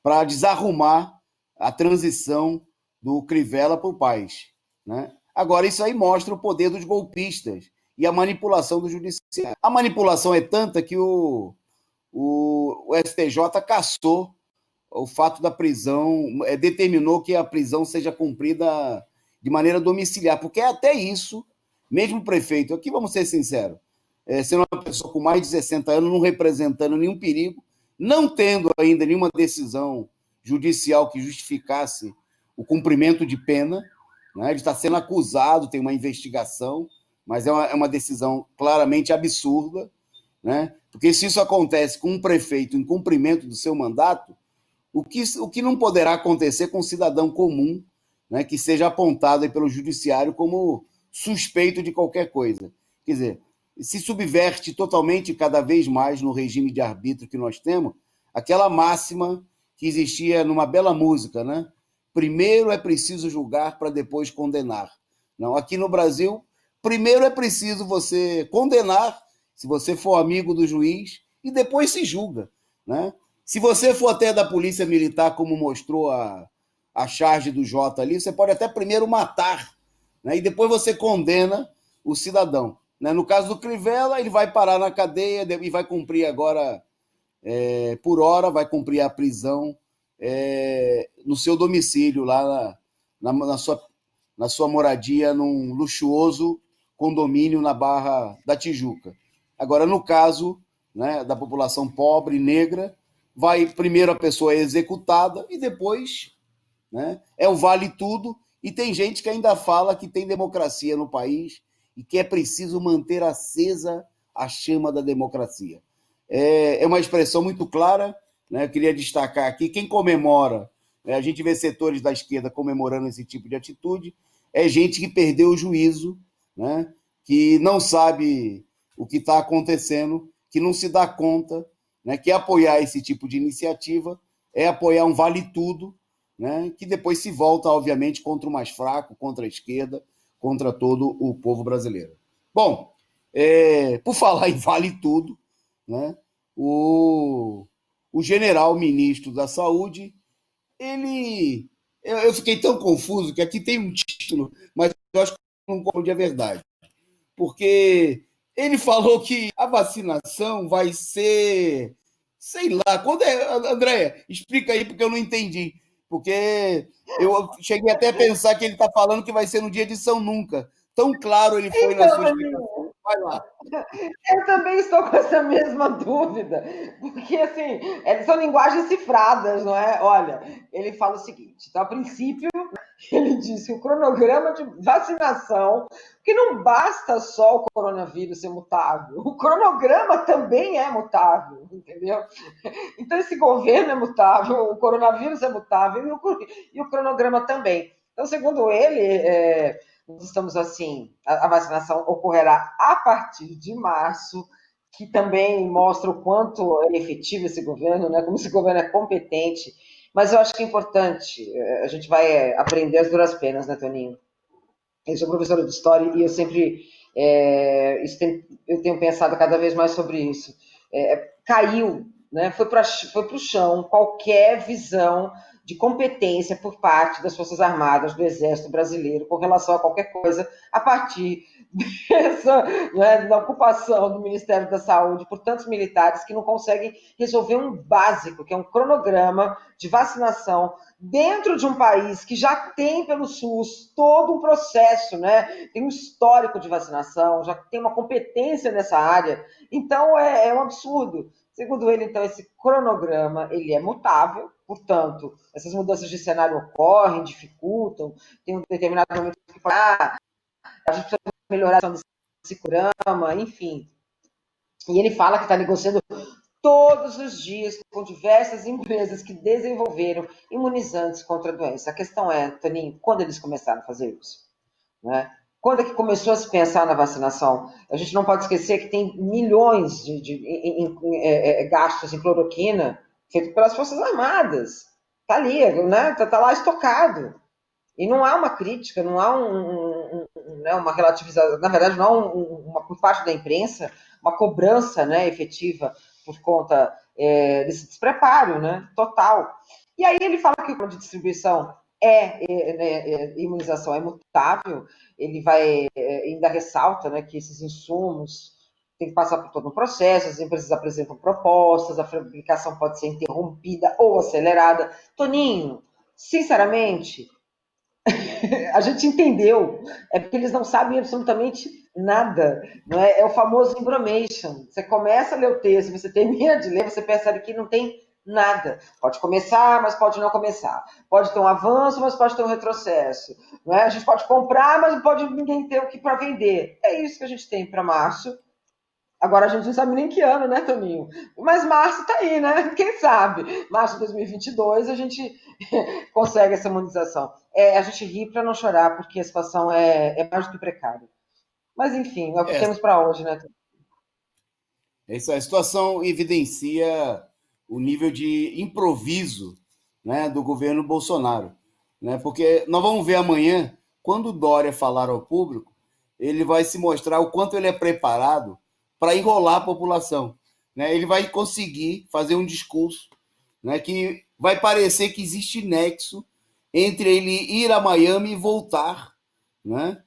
para desarrumar a transição do Crivella para o Paes. Né? Agora, isso aí mostra o poder dos golpistas e a manipulação do judiciário. A manipulação é tanta que o STJ cassou o fato da prisão, determinou que a prisão seja cumprida de maneira domiciliar, porque até isso, mesmo o prefeito, aqui vamos ser sinceros, sendo uma pessoa com mais de 60 anos, não representando nenhum perigo, não tendo ainda nenhuma decisão judicial que justificasse o cumprimento de pena, né? Ele está sendo acusado, tem uma investigação, mas é uma decisão claramente absurda, né? Porque se isso acontece com um prefeito em cumprimento do seu mandato, o que não poderá acontecer com um cidadão comum, né, que seja apontado pelo judiciário como suspeito de qualquer coisa. Quer dizer, se subverte totalmente cada vez mais no regime de arbítrio que nós temos aquela máxima que existia numa bela música, né? Primeiro é preciso julgar para depois condenar. Não, aqui no Brasil, primeiro é preciso você condenar, se você for amigo do juiz, e depois se julga, né? Se você for até da polícia militar, como mostrou a charge do Jota ali, você pode até primeiro matar, né? E depois você condena o cidadão. Né? No caso do Crivella, ele vai parar na cadeia e vai cumprir agora, por hora, vai cumprir a prisão no seu domicílio, lá na sua moradia, num luxuoso condomínio na Barra da Tijuca. Agora, no caso, né, da população pobre, negra, vai primeiro a pessoa é executada e depois, né, é o vale tudo. E tem gente que ainda fala que tem democracia no país e que é preciso manter acesa a chama da democracia. É uma expressão muito clara, né? Eu queria destacar aqui, quem comemora, né, a gente vê setores da esquerda comemorando esse tipo de atitude, é gente que perdeu o juízo, né, que não sabe o que está acontecendo, que não se dá conta, né, que apoiar esse tipo de iniciativa é apoiar um vale-tudo, né, que depois se volta, obviamente, contra o mais fraco, contra a esquerda, contra todo o povo brasileiro. Bom, por falar em vale-tudo, né, o general ministro da Saúde, ele... Eu fiquei tão confuso que aqui tem um título, mas eu acho que não confunde a verdade. Porque ele falou que a vacinação vai ser, sei lá, quando é, Andréia, explica aí, porque eu não entendi. Porque eu cheguei até a pensar que ele está falando que vai ser no dia de São Nunca. Tão claro ele foi na Então, sua explicação. Vai lá. eu também estou com essa mesma dúvida, porque assim, são linguagens cifradas, não é? Olha, ele fala o seguinte: então, a princípio, ele disse que o cronograma de vacinação, que não basta só o coronavírus ser mutável, o cronograma também é mutável, entendeu? Então, esse governo é mutável, o coronavírus é mutável e o cronograma também. Então, segundo ele, nós estamos assim, a vacinação ocorrerá a partir de março, que também mostra o quanto é efetivo esse governo, né? Como esse governo é competente. Mas eu acho que é importante, a gente vai aprender as duras penas, né, Toninho? Eu sou professora de história e eu sempre eu tenho pensado cada vez mais sobre isso. Caiu, né? Foi para o chão qualquer visão de competência por parte das Forças Armadas, do Exército Brasileiro, com relação a qualquer coisa, a partir dessa, né, da ocupação do Ministério da Saúde por tantos militares que não conseguem resolver um básico, que é um cronograma de vacinação dentro de um país que já tem pelo SUS todo um processo, né? Tem um histórico de vacinação, já tem uma competência nessa área. Então, é um absurdo. Segundo ele, então, esse cronograma ele é mutável, portanto, essas mudanças de cenário ocorrem, dificultam, tem um determinado momento que fala, a gente precisa melhorar esse cronograma, enfim. E ele fala que está negociando todos os dias com diversas empresas que desenvolveram imunizantes contra a doença. A questão é, Toninho, quando eles começaram a fazer isso? Né? Quando é que começou a se pensar na vacinação? A gente não pode esquecer que tem milhões de gastos em cloroquina feito pelas Forças Armadas. Está ali, né? Tá lá estocado. E não há uma crítica, não há né, uma relativização, na verdade, não há por parte da imprensa, uma cobrança, né, efetiva por conta desse despreparo, né, total. E aí ele fala que o plano de distribuição imunização é mutável, ele vai ainda ressalta, né, que esses insumos têm que passar por todo um processo, as empresas apresentam propostas, a fabricação pode ser interrompida ou acelerada. Toninho, sinceramente, a gente entendeu, é porque eles não sabem absolutamente nada, não é? É o famoso information. Você começa a ler o texto, você termina de ler, você percebe que não tem nada. Pode começar, mas pode não começar. Pode ter um avanço, mas pode ter um retrocesso. Não é? A gente pode comprar, mas não pode ninguém ter o que para vender. É isso que a gente tem para março. Agora a gente não sabe nem que ano, né, Toninho? Mas março tá aí, né? Quem sabe? Março de 2022 a gente consegue essa imunização. A gente ri para não chorar, porque a situação é mais do que precária. Mas, enfim, é o que temos para hoje, né? Essa situação evidencia o nível de improviso, né, do governo Bolsonaro. Né? Porque nós vamos ver amanhã, quando o Dória falar ao público, ele vai se mostrar o quanto ele é preparado para enrolar a população. Né? Ele vai conseguir fazer um discurso, né, que vai parecer que existe nexo entre ele ir a Miami e voltar. Né?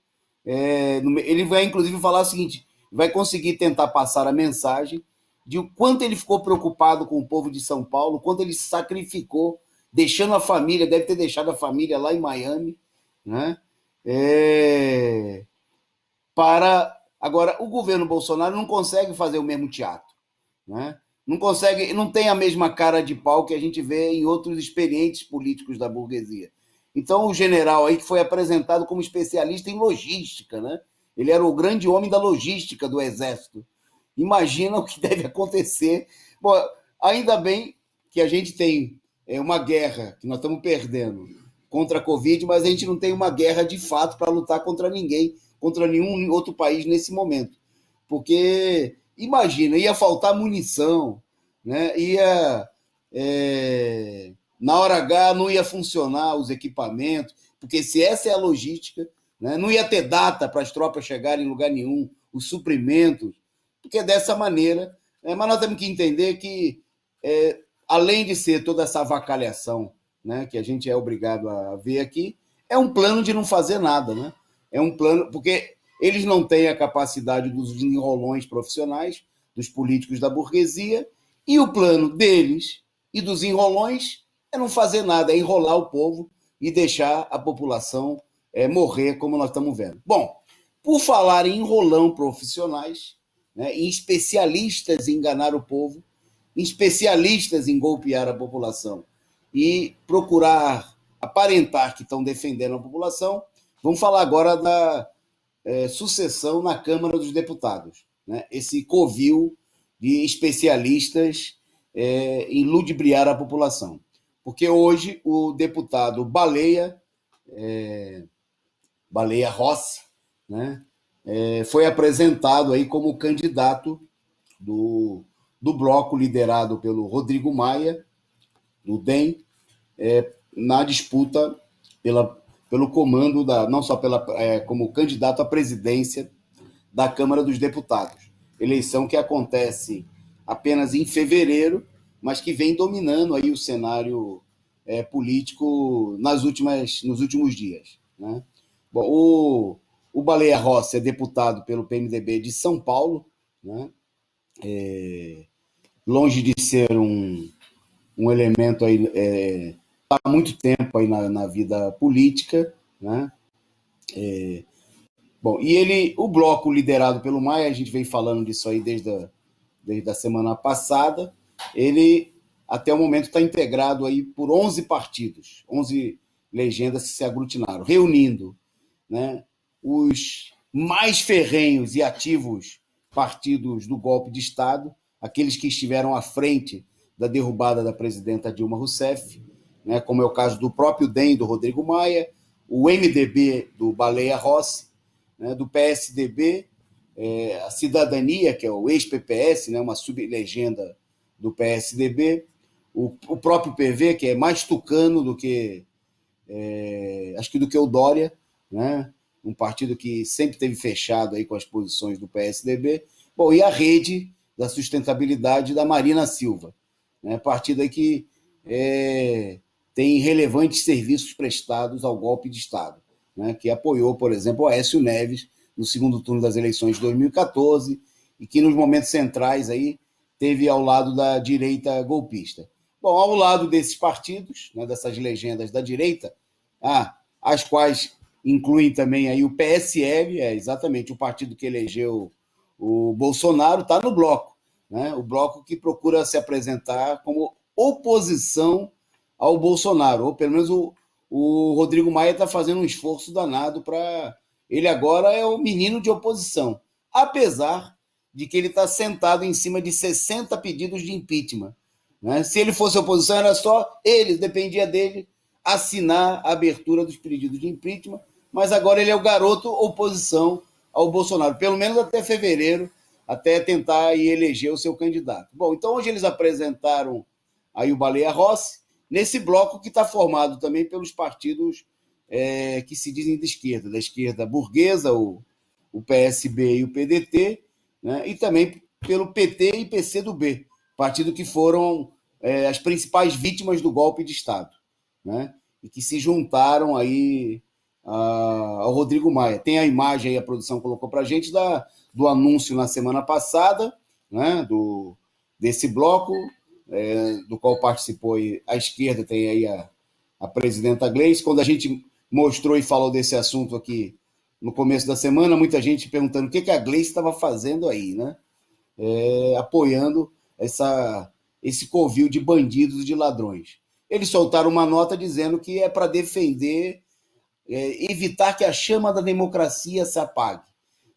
Ele vai, inclusive, falar o seguinte, vai conseguir tentar passar a mensagem de o quanto ele ficou preocupado com o povo de São Paulo, o quanto ele se sacrificou, deixando a família, deve ter deixado a família lá em Miami, né? Para... Agora, o governo Bolsonaro não consegue fazer o mesmo teatro, né? Não consegue, não tem a mesma cara de pau que a gente vê em outros experientes políticos da burguesia. Então, o general aí que foi apresentado como especialista em logística, né? Ele era o grande homem da logística do Exército. Imagina o que deve acontecer. Bom, ainda bem que a gente tem uma guerra que nós estamos perdendo contra a Covid, mas a gente não tem uma guerra de fato para lutar contra ninguém, contra nenhum outro país nesse momento. Porque, imagina, ia faltar munição, né? Na hora H não ia funcionar os equipamentos, porque se essa é a logística, né, não ia ter data para as tropas chegarem em lugar nenhum, os suprimentos, porque dessa maneira... Mas nós temos que entender que, além de ser toda essa avacalhação, né, que a gente é obrigado a ver aqui, é um plano de não fazer nada. Né? É um plano, porque eles não têm a capacidade dos enrolões profissionais, dos políticos da burguesia, e o plano deles e dos enrolões é não fazer nada, é enrolar o povo e deixar a população morrer, como nós estamos vendo. Bom, por falar em enrolão profissionais, né, em especialistas em enganar o povo, em especialistas em golpear a população e procurar aparentar que estão defendendo a população, vamos falar agora da sucessão na Câmara dos Deputados. Né? Esse covil de especialistas em ludibriar a população. Porque hoje o deputado Baleia Rossi, né, foi apresentado aí como candidato do bloco liderado pelo Rodrigo Maia, do DEM, na disputa pelo comando, não só como candidato à presidência da Câmara dos Deputados. Eleição que acontece apenas em fevereiro, mas que vem dominando aí o cenário político nos últimos dias. Né? Bom, o Baleia Rossi é deputado pelo PMDB de São Paulo, né? Longe de ser um elemento aí, está há muito tempo aí na vida política, né? Bom, e o bloco liderado pelo Maia, a gente vem falando disso aí desde a semana passada, ele até o momento está integrado aí por 11 partidos, 11 legendas que se aglutinaram, reunindo, né, os mais ferrenhos e ativos partidos do golpe de Estado, aqueles que estiveram à frente da derrubada da presidenta Dilma Rousseff, né, como é o caso do próprio DEM, do Rodrigo Maia, o MDB do Baleia Rossi, né, do PSDB, a Cidadania, que é o ex-PPS, né, uma sublegenda do PSDB, o próprio PV, que é mais tucano do que acho que do que o Dória, né, um partido que sempre teve fechado aí com as posições do PSDB. Bom, e a Rede da Sustentabilidade da Marina Silva, né, partido aí que tem relevantes serviços prestados ao golpe de Estado, né, que apoiou, por exemplo, o Aécio Neves no segundo turno das eleições de 2014 e que nos momentos centrais aí teve ao lado da direita golpista. Bom, ao lado desses partidos, né, dessas legendas da direita, as quais incluem também aí o PSL, exatamente o partido que elegeu o Bolsonaro, está no bloco, né, o bloco que procura se apresentar como oposição ao Bolsonaro, ou pelo menos o Rodrigo Maia está fazendo um esforço danado para... Ele agora é o menino de oposição, apesar de que ele está sentado em cima de 60 pedidos de impeachment. Né? Se ele fosse oposição, era só ele, dependia dele assinar a abertura dos pedidos de impeachment, mas agora ele é o garoto oposição ao Bolsonaro, pelo menos até fevereiro, até tentar eleger o seu candidato. Bom, então hoje eles apresentaram aí o Baleia Rossi, nesse bloco que está formado também pelos partidos que se dizem de esquerda, da esquerda burguesa, o PSB e o PDT, né? E também pelo PT e PCdoB, partido que foram as principais vítimas do golpe de Estado, né? E que se juntaram aí ao Rodrigo Maia. Tem a imagem aí, a produção colocou para a gente, do anúncio na semana passada, né? Desse bloco, do qual participou a esquerda, tem aí a presidenta Gleice. Quando a gente mostrou e falou desse assunto aqui no começo da semana, muita gente perguntando o que a Gleice estava fazendo aí, né? Apoiando esse covil de bandidos e de ladrões. Eles soltaram uma nota dizendo que é para defender, evitar que a chama da democracia se apague,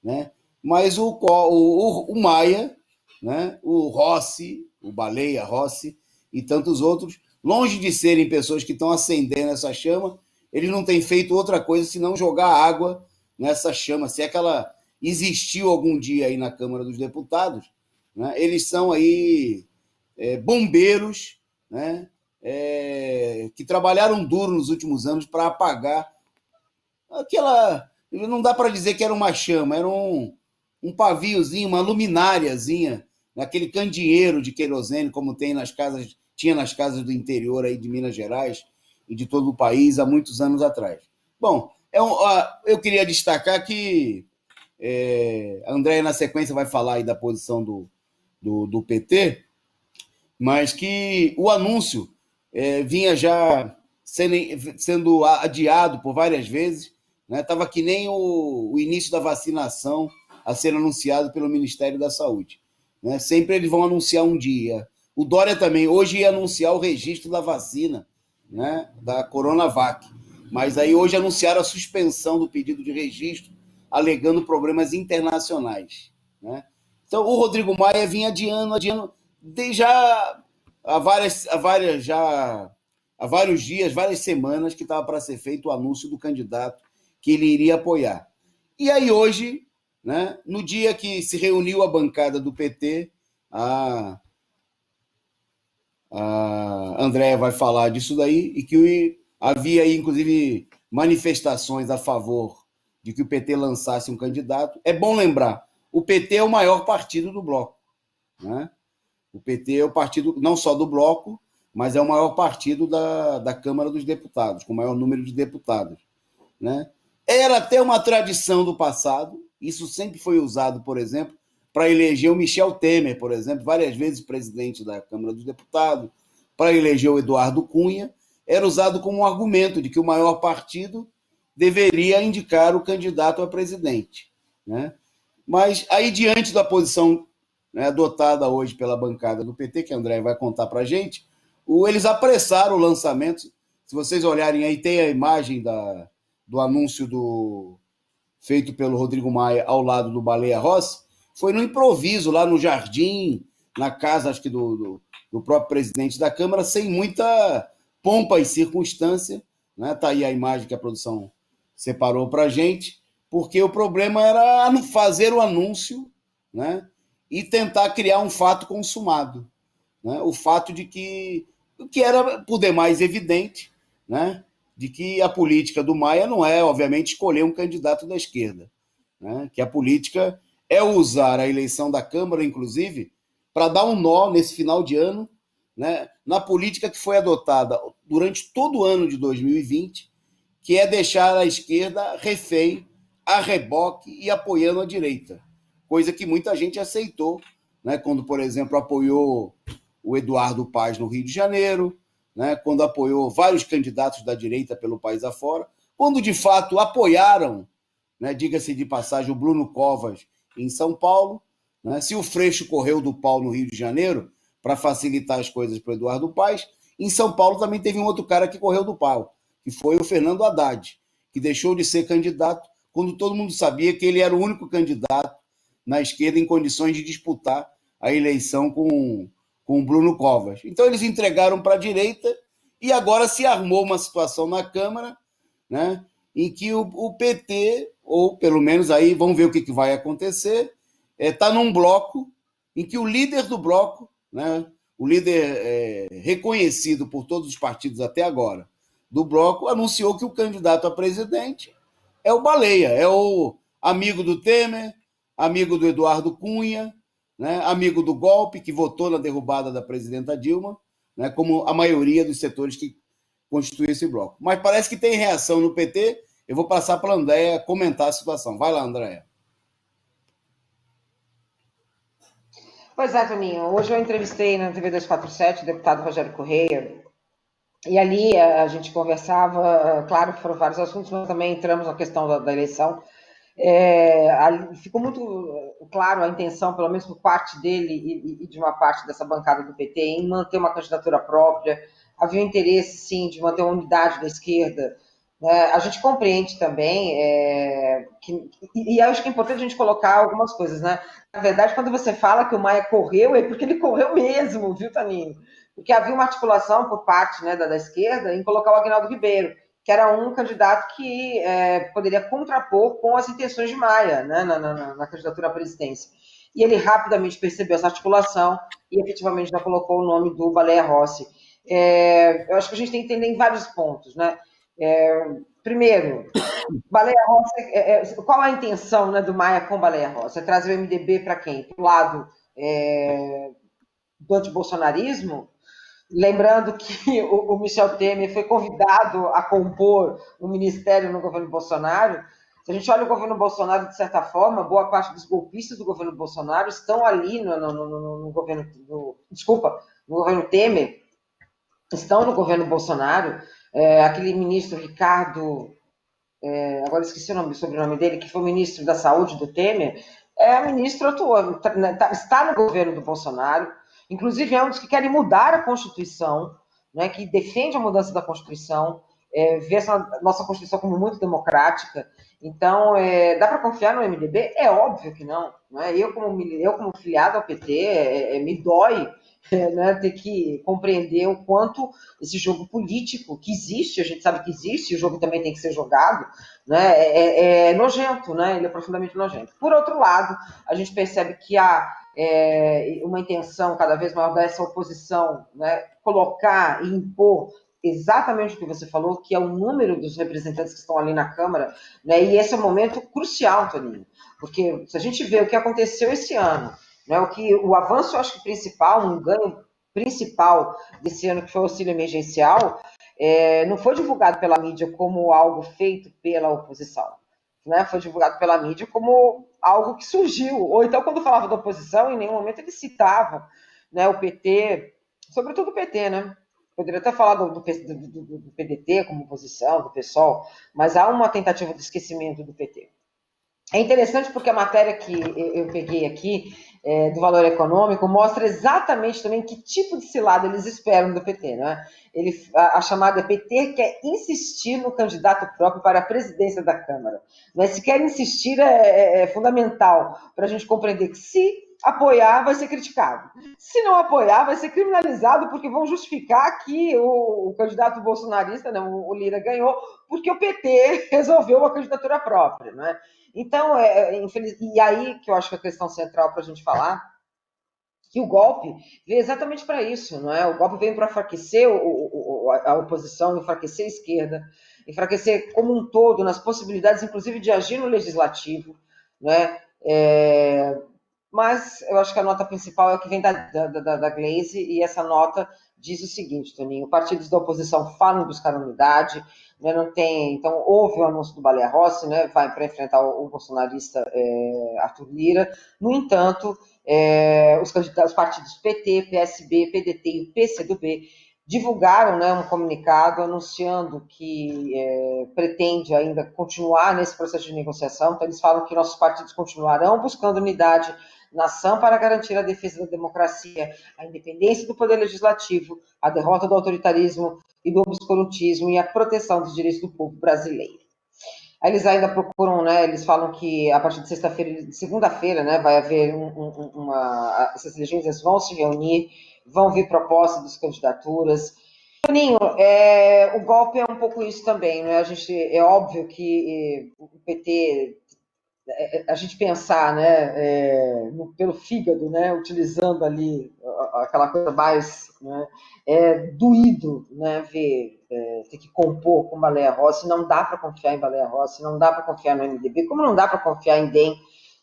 né? Mas o Maia, né? O Rossi, o Baleia Rossi e tantos outros, longe de serem pessoas que estão acendendo essa chama, eles não têm feito outra coisa senão jogar água nessa chama. Se é que ela existiu algum dia aí na Câmara dos Deputados, né? Eles são aí bombeiros, né? Que trabalharam duro nos últimos anos para apagar aquela... Não dá para dizer que era uma chama, era um paviozinho, uma lumináriazinha, aquele candeeiro de querosene, como tinha nas casas do interior aí de Minas Gerais e de todo o país há muitos anos atrás. Bom, eu queria destacar que a Andréia, na sequência, vai falar aí da posição do PT, mas que o anúncio vinha já sendo adiado por várias vezes, né? Estava que nem o início da vacinação a ser anunciado pelo Ministério da Saúde, né? Sempre eles vão anunciar um dia. O Dória também, hoje ia anunciar o registro da vacina, né? Da Coronavac, mas aí hoje anunciaram a suspensão do pedido de registro, alegando problemas internacionais, né? Então, o Rodrigo Maia vinha adiando, desde já há vários dias, várias semanas, que estava para ser feito o anúncio do candidato que ele iria apoiar. E aí hoje, né, no dia que se reuniu a bancada do PT, a Andréia vai falar disso daí, e que havia aí, inclusive, manifestações a favor de que o PT lançasse um candidato. É bom lembrar, o PT é o maior partido do bloco, né? O PT é o partido não só do bloco, mas é o maior partido da Câmara dos Deputados, com o maior número de deputados, né? Era até uma tradição do passado, isso sempre foi usado, por exemplo, para eleger o Michel Temer, por exemplo, várias vezes presidente da Câmara dos Deputados, para eleger o Eduardo Cunha, era usado como um argumento de que o maior partido deveria indicar o candidato a presidente, né? Mas aí, diante da posição, né, adotada hoje pela bancada do PT, que a André vai contar para a gente, eles apressaram o lançamento. Se vocês olharem aí, tem a imagem do anúncio feito pelo Rodrigo Maia ao lado do Baleia Rossi. Foi no improviso, lá no jardim, na casa, acho que do próprio presidente da Câmara, sem muita pompa e circunstância, né? Tá aí a imagem que a produção separou para a gente, porque o problema era fazer o anúncio, né? E tentar criar um fato consumado, né? O fato de que era por demais evidente, né? De que a política do Maia não é, obviamente, escolher um candidato da esquerda, né? Que a política é usar a eleição da Câmara, inclusive, para dar um nó nesse final de ano, né? Na política que foi adotada durante todo o ano de 2020, que é deixar a esquerda refém, a reboque e apoiando a direita, coisa que muita gente aceitou, né? Quando, por exemplo, apoiou o Eduardo Paes no Rio de Janeiro, né? Quando apoiou vários candidatos da direita pelo país afora, quando de fato apoiaram, né, diga-se de passagem, o Bruno Covas em São Paulo, né? Se o Freixo correu do pau no Rio de Janeiro para facilitar as coisas para o Eduardo Paes, em São Paulo também teve um outro cara que correu do pau, que foi o Fernando Haddad, que deixou de ser candidato quando todo mundo sabia que ele era o único candidato na esquerda em condições de disputar a eleição com o Bruno Covas. Então eles entregaram para a direita e agora se armou uma situação na Câmara, né, em que o PT, ou pelo menos aí, vamos ver o que vai acontecer, está num bloco em que o líder do bloco, né, o líder reconhecido por todos os partidos até agora do bloco, anunciou que o candidato a presidente é o Baleia, é o amigo do Temer, amigo do Eduardo Cunha, né, amigo do golpe, que votou na derrubada da presidenta Dilma, né, como a maioria dos setores que constituem esse bloco. Mas parece que tem reação no PT. Eu vou passar para a Andréia comentar a situação. Vai lá, Andréia. Pois é, Toninho. Hoje eu entrevistei na TV 247 o deputado Rogério Correia, e ali a gente conversava, claro que foram vários assuntos, mas também entramos na questão da eleição. Ficou muito claro a intenção, pelo menos por parte dele e de uma parte dessa bancada do PT, em manter uma candidatura própria. Havia um interesse, sim, de manter uma unidade da esquerda. A gente compreende também e acho que é importante a gente colocar algumas coisas, né? Na verdade, quando você fala que o Maia correu, é porque ele correu mesmo, viu, Taninho? Porque havia uma articulação por parte, né, da esquerda em colocar o Aguinaldo Ribeiro, que era um candidato que poderia contrapor com as intenções de Maia, né, na candidatura à presidência. E ele rapidamente percebeu essa articulação e efetivamente já colocou o nome do Baleia Rossi. Eu acho que a gente tem que entender em vários pontos, né? Primeiro, Baleia Rossi, qual a intenção, né, do Maia com Baleia Rossi? É trazer o MDB para quem? Para o lado do antibolsonarismo? Lembrando que o Michel Temer foi convidado a compor um ministério no governo Bolsonaro. Se a gente olha o governo Bolsonaro, de certa forma, boa parte dos golpistas do governo Bolsonaro estão ali no governo... no governo Temer, estão no governo Bolsonaro. Aquele ministro Ricardo... agora esqueci o sobrenome dele, que foi ministro da Saúde do Temer, ministro atual, está no governo do Bolsonaro. Inclusive, é um dos que querem mudar a Constituição, né, que defende a mudança da Constituição, vê essa nossa Constituição como muito democrática. Então, dá para confiar no MDB? É óbvio que não. Né? Eu, como filiado ao PT, me dói né, ter que compreender o quanto esse jogo político que existe, a gente sabe que existe, o jogo também tem que ser jogado, né, é nojento, né, ele é profundamente nojento. Por outro lado, a gente percebe que há uma intenção cada vez maior dessa oposição, né, colocar e impor exatamente o que você falou, que é o número dos representantes que estão ali na Câmara, né, e esse é um momento crucial, Toninho, porque se a gente vê o que aconteceu esse ano, né, o avanço, eu acho que principal, um ganho principal desse ano, que foi o auxílio emergencial, não foi divulgado pela mídia como algo feito pela oposição, né? Foi divulgado pela mídia como algo que surgiu, ou então quando falava da oposição, em nenhum momento ele citava, né, o PT, sobretudo o PT, né? Poderia até falar do PDT como oposição, do PSOL, mas há uma tentativa de esquecimento do PT. É interessante porque a matéria que eu peguei aqui, do Valor Econômico, mostra exatamente também que tipo de cilada eles esperam do PT. Né? A chamada PT quer insistir no candidato próprio para a presidência da Câmara. Mas se quer insistir é fundamental para a gente compreender que se apoiar vai ser criticado. Se não apoiar vai ser criminalizado porque vão justificar que o candidato bolsonarista, né, o Lira, ganhou porque o PT resolveu uma candidatura própria. Não é? Então, e aí que eu acho que a questão central para a gente falar, que o golpe veio exatamente para isso, não é? O golpe veio para enfraquecer a oposição, enfraquecer a esquerda, enfraquecer como um todo nas possibilidades, inclusive, de agir no legislativo, né? Mas eu acho que a nota principal é a que vem da Glaze, e essa nota diz o seguinte, Toninho: partidos da oposição falam em buscar unidade, né, não tem, então houve o anúncio do Baleia Rossi, né, vai para enfrentar o bolsonarista Arthur Lira. No entanto, os partidos PT, PSB, PDT e PCdoB divulgaram, né, um comunicado anunciando que pretende ainda continuar nesse processo de negociação. Então, eles falam que nossos partidos continuarão buscando unidade na ação para garantir a defesa da democracia, a independência do poder legislativo, a derrota do autoritarismo e do obscurantismo e a proteção dos direitos do povo brasileiro. Aí eles ainda procuram, né, eles falam que a partir de segunda-feira, né, vai haver essas legências vão se reunir, vão vir propostas das candidaturas. Toninho, o golpe é um pouco isso também, né? É óbvio que o PT a gente pensar, né, pelo fígado, né, utilizando ali aquela coisa mais, né, doído, né, ver, ter que compor com Baleia Rossi, não dá para confiar em Baleia Rossi, não dá para confiar no MDB, como não dá para confiar em DEM,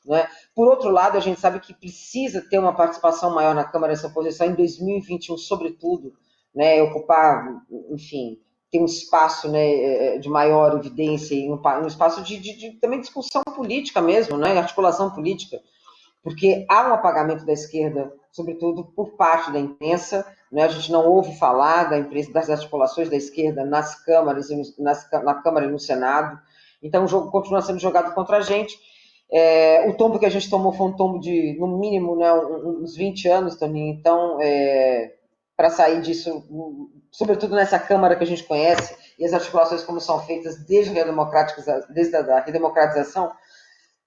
né? Por outro lado, a gente sabe que precisa ter uma participação maior na Câmara dessa oposição em 2021, sobretudo, né, ocupar, enfim, ter um espaço, né, de maior evidência e um espaço de também discussão política mesmo, né, articulação política, porque há um apagamento da esquerda, sobretudo por parte da imprensa, né, a gente não ouve falar das articulações da esquerda nas câmaras, na Câmara e no Senado, então o jogo continua sendo jogado contra a gente. O tombo que a gente tomou foi um tombo de, no mínimo, né, uns 20 anos, Toninho. Então, para sair disso, sobretudo nessa Câmara que a gente conhece, e as articulações como são feitas desde a redemocratização,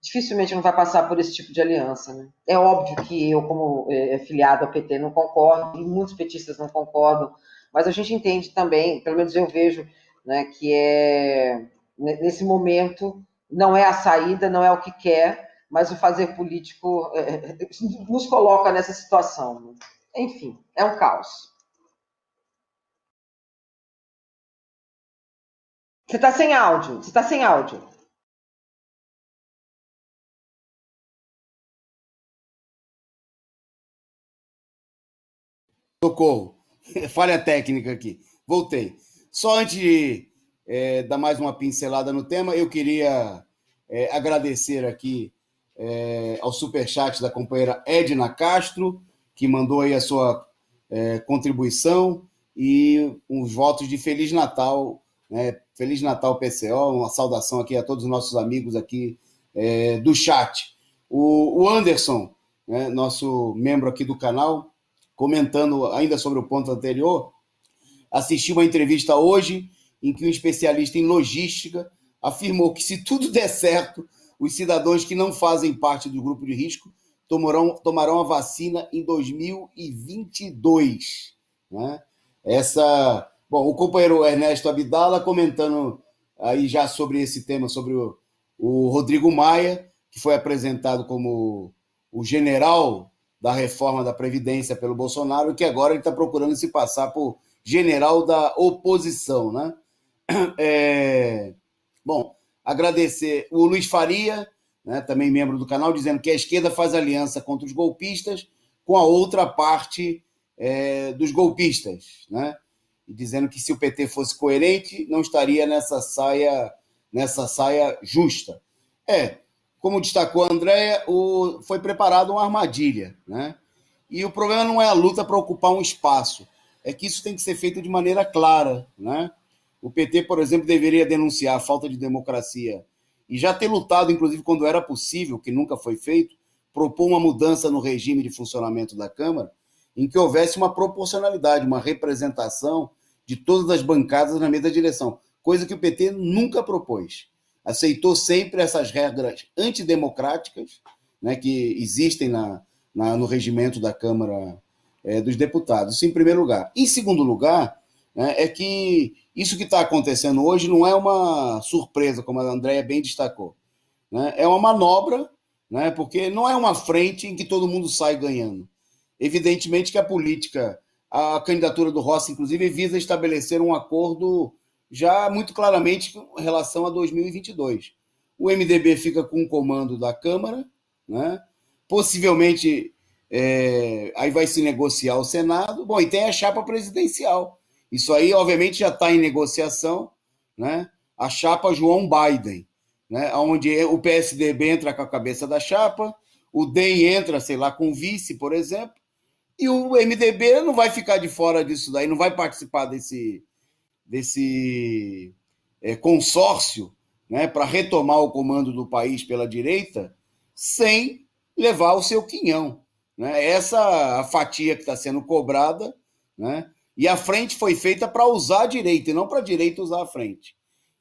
dificilmente não vai passar por esse tipo de aliança. Né? É óbvio que eu, como filiado ao PT, não concordo, e muitos petistas não concordam, mas a gente entende também, pelo menos eu vejo, né, que nesse momento não é a saída, não é o que quer, mas o fazer político nos coloca nessa situação. Né? Enfim, é um caos. Você está sem áudio, você está sem áudio. Socorro. Falha técnica aqui. Voltei. Só antes de dar mais uma pincelada no tema, eu queria agradecer aqui ao superchat da companheira Edna Castro, que mandou aí a sua contribuição e uns votos de Feliz Natal, né? Feliz Natal PCO, uma saudação aqui a todos os nossos amigos aqui do chat. O Anderson, né, nosso membro aqui do canal, comentando ainda sobre o ponto anterior, assisti uma entrevista hoje em que um especialista em logística afirmou que se tudo der certo, os cidadãos que não fazem parte do grupo de risco tomarão a vacina em 2022. Né? Bom, o companheiro Ernesto Abdala comentando aí já sobre esse tema, sobre o Rodrigo Maia, que foi apresentado como o general da reforma da Previdência pelo Bolsonaro, que agora ele está procurando se passar por general da oposição. Né? Bom, agradecer o Luiz Faria, né, também membro do canal, dizendo que a esquerda faz aliança contra os golpistas com a outra parte dos golpistas, né? E dizendo que se o PT fosse coerente, não estaria nessa saia justa. Como destacou a Andréia, foi preparada uma armadilha, né? E o problema não é a luta para ocupar um espaço, é que isso tem que ser feito de maneira clara, né? O PT, por exemplo, deveria denunciar a falta de democracia e já ter lutado, inclusive, quando era possível, que nunca foi feito, propor uma mudança no regime de funcionamento da Câmara, em que houvesse uma proporcionalidade, uma representação de todas as bancadas na mesma direção, coisa que o PT nunca propôs. Aceitou sempre essas regras antidemocráticas, né, que existem no regimento da Câmara dos Deputados. Isso em primeiro lugar. Em segundo lugar, né, é que isso que está acontecendo hoje não é uma surpresa, como a Andréia bem destacou. Né? É uma manobra, né, porque não é uma frente em que todo mundo sai ganhando. Evidentemente que a candidatura do Rossi, inclusive, visa estabelecer um acordo já muito claramente em relação a 2022. O MDB fica com o comando da Câmara, né? Possivelmente aí vai se negociar o Senado. Bom, e tem a chapa presidencial. Isso aí, obviamente, já está em negociação, né? A chapa João Biden, né? Onde o PSDB entra com a cabeça da chapa, o DEM entra, sei lá, com o vice, por exemplo, e o MDB não vai ficar de fora disso daí, não vai participar desse consórcio, né, para retomar o comando do país pela direita, sem levar o seu quinhão. Né? Essa a fatia que está sendo cobrada, né? E a frente foi feita para usar a direita, e não para a direita usar a frente.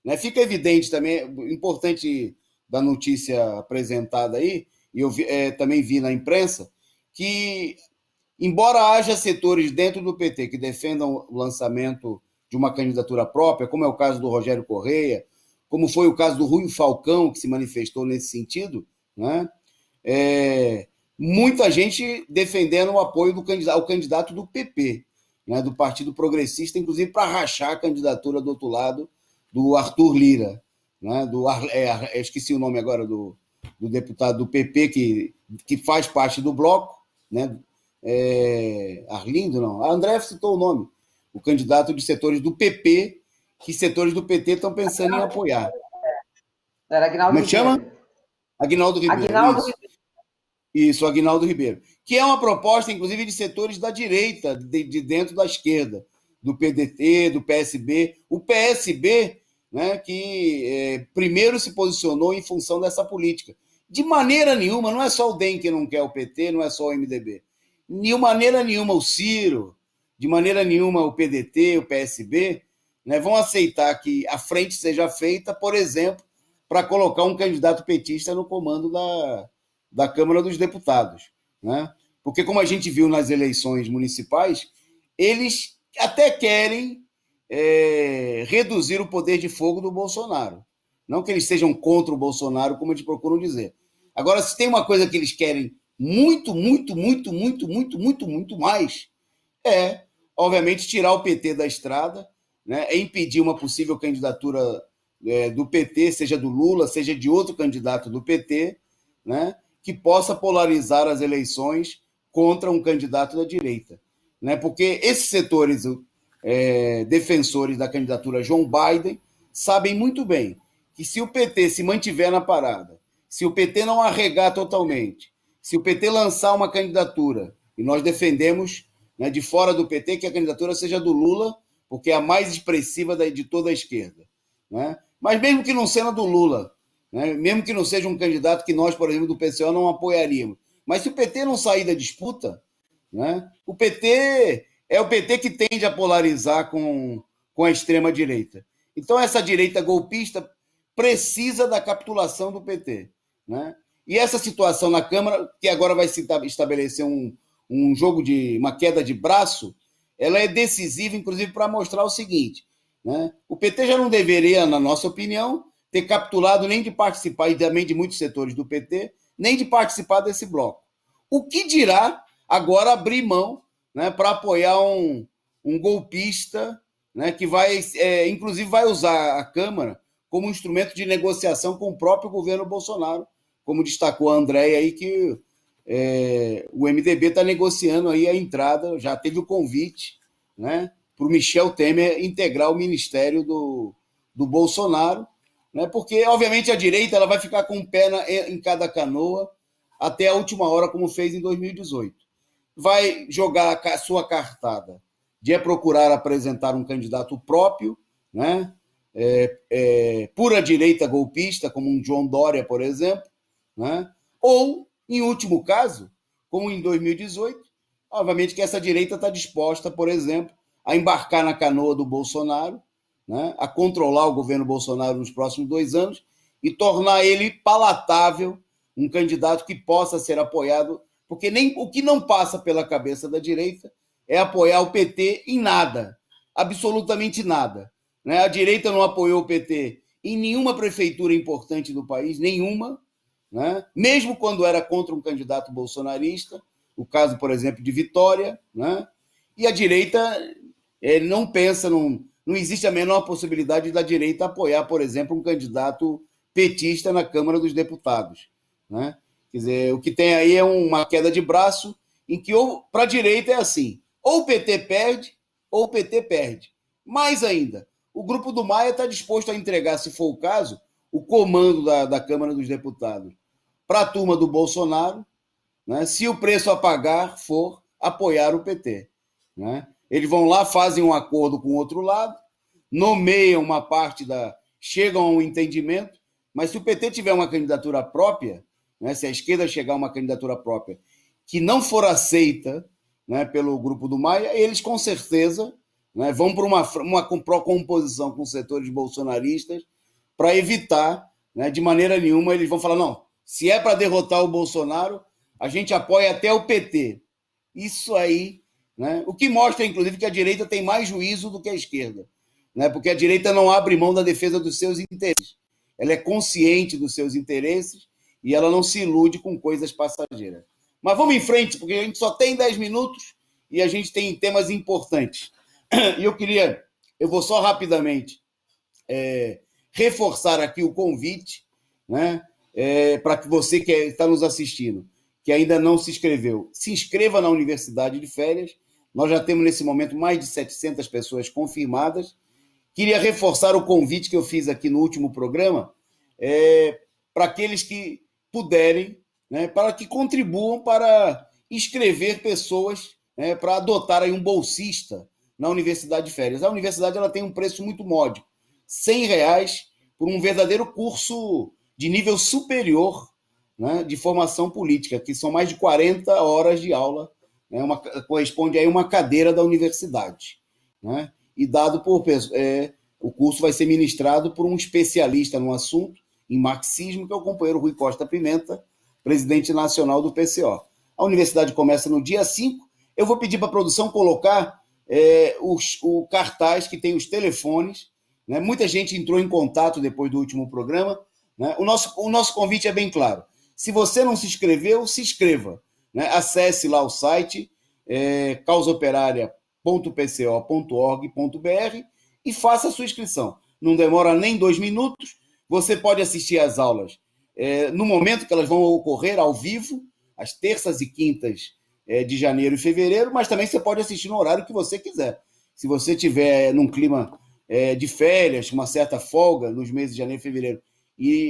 Né? Fica evidente também, importante da notícia apresentada aí, e eu também vi na imprensa, que embora haja setores dentro do PT que defendam o lançamento de uma candidatura própria, como é o caso do Rogério Correia, como foi o caso do Rui Falcão, que se manifestou nesse sentido, né? Muita gente defendendo o apoio ao candidato do PP, né, do Partido Progressista, inclusive para rachar a candidatura do outro lado, do Arthur Lira, né, esqueci o nome agora do deputado do PP, que faz parte do bloco, né, Arlindo, não, a André citou o nome, o candidato de setores do PP, que setores do PT estão pensando em apoiar. Era Aguinaldo Como é que chama? Ribeiro. Aguinaldo Ribeiro. Aguinaldo isso. Ribeiro. Isso, Aguinaldo Ribeiro. Que é uma proposta, inclusive, de setores da direita, de dentro da esquerda, do PDT, do PSB. O PSB, né, que primeiro se posicionou em função dessa política. De maneira nenhuma, não é só o DEM que não quer o PT, não é só o MDB. De maneira nenhuma o Ciro, de maneira nenhuma o PDT, o PSB, né, vão aceitar que a frente seja feita, por exemplo, para colocar um candidato petista no comando da Câmara dos Deputados, né? Porque, como a gente viu nas eleições municipais, eles até querem reduzir o poder de fogo do Bolsonaro. Não que eles sejam contra o Bolsonaro, como eles procuram dizer. Agora, se tem uma coisa que eles querem muito, muito, muito, muito, muito, muito, muito mais, obviamente, tirar o PT da estrada, né? Impedir uma possível candidatura do PT, seja do Lula, seja de outro candidato do PT, né? Que possa polarizar as eleições contra um candidato da direita, né? Porque esses setores defensores da candidatura Joe Biden sabem muito bem que se o PT se mantiver na parada, se o PT não arregar totalmente, se o PT lançar uma candidatura, e nós defendemos, né, de fora do PT, que a candidatura seja do Lula, porque é a mais expressiva de toda a esquerda, né? Mas mesmo que não seja do Lula, né, mesmo que não seja um candidato que nós, por exemplo, do PCO não apoiaríamos, mas se o PT não sair da disputa, né, o PT é o PT que tende a polarizar com a extrema-direita. Então essa direita golpista precisa da capitulação do PT, né? E essa situação na Câmara, que agora vai se estabelecer um jogo uma queda de braço, ela é decisiva, inclusive, para mostrar o seguinte, né? O PT já não deveria, na nossa opinião, ter capitulado nem de participar, e também de muitos setores do PT, nem de participar desse bloco. O que dirá agora abrir mão, né, para apoiar um golpista, né, que vai, inclusive, vai usar a Câmara como instrumento de negociação com o próprio governo Bolsonaro, como destacou a Andréia aí, que o MDB está negociando aí a entrada, já teve o convite, né, para o Michel Temer integrar o ministério do Bolsonaro, né, porque, obviamente, a direita ela vai ficar com um pé em cada canoa até a última hora, como fez em 2018. Vai jogar a sua cartada de procurar apresentar um candidato próprio, né, pura direita golpista, como um João Dória, por exemplo, né, ou, em último caso, como em 2018, obviamente que essa direita está disposta, por exemplo, a embarcar na canoa do Bolsonaro, né, a controlar o governo Bolsonaro nos próximos 2 anos e tornar ele palatável, um candidato que possa ser apoiado, porque nem o que não passa pela cabeça da direita é apoiar o PT em nada, absolutamente nada, né? A direita não apoiou o PT em nenhuma prefeitura importante do país, nenhuma, né? Mesmo quando era contra um candidato bolsonarista, o caso, por exemplo, de Vitória, né? E a direita não pensa, não existe a menor possibilidade da direita apoiar, por exemplo, um candidato petista na Câmara dos Deputados, né? Quer dizer, o que tem aí é uma queda de braço em que, para a direita, é assim, ou o PT perde, ou o PT perde. Mais ainda, o grupo do Maia está disposto a entregar, se for o caso, o comando da Câmara dos Deputados para a turma do Bolsonaro, né, se o preço a pagar for apoiar o PT, né? Eles vão lá, fazem um acordo com o outro lado, nomeiam uma parte chegam a um entendimento, mas se o PT tiver uma candidatura própria, né, se a esquerda chegar a uma candidatura própria que não for aceita, né, pelo grupo do Maia, eles com certeza, né, vão para uma composição com setores bolsonaristas para evitar, né, de maneira nenhuma, eles vão falar, não, se é para derrotar o Bolsonaro, a gente apoia até o PT. Isso aí, né, o que mostra, inclusive, que a direita tem mais juízo do que a esquerda. né? Porque a direita não abre mão da defesa dos seus interesses. Ela é consciente dos seus interesses e ela não se ilude com coisas passageiras. Mas vamos em frente, porque a gente só tem 10 minutos e a gente tem temas importantes. E eu vou só rapidamente reforçar aqui o convite, né, para que você que está nos assistindo, que ainda não se inscreveu, se inscreva na Universidade de Férias. Nós já temos nesse momento mais de 700 pessoas confirmadas. Queria reforçar o convite que eu fiz aqui no último programa, para aqueles que puderem, né, para que contribuam para inscrever pessoas, né, para adotar aí um bolsista na Universidade de Férias. A universidade ela tem um preço muito módico, R$ 100 por um verdadeiro curso de nível superior, né, de formação política, que são mais de 40 horas de aula, né, corresponde a uma cadeira da universidade, né, e dado por o curso vai ser ministrado por um especialista no assunto, em marxismo, que é o companheiro Rui Costa Pimenta, presidente nacional do PCO. A universidade começa no dia 5. Eu vou pedir para a produção colocar o cartaz que tem os telefones, né? Muita gente entrou em contato depois do último programa, né? O nosso convite é bem claro. Se você não se inscreveu, se inscreva, né? Acesse lá o site causaoperaria.pco.org.br e faça a sua inscrição. Não demora nem 2 minutos. Você pode assistir às aulas no momento que elas vão ocorrer ao vivo, às terças e quintas de janeiro e fevereiro, mas também você pode assistir no horário que você quiser. Se você estiver num clima de férias, uma certa folga nos meses de janeiro e fevereiro,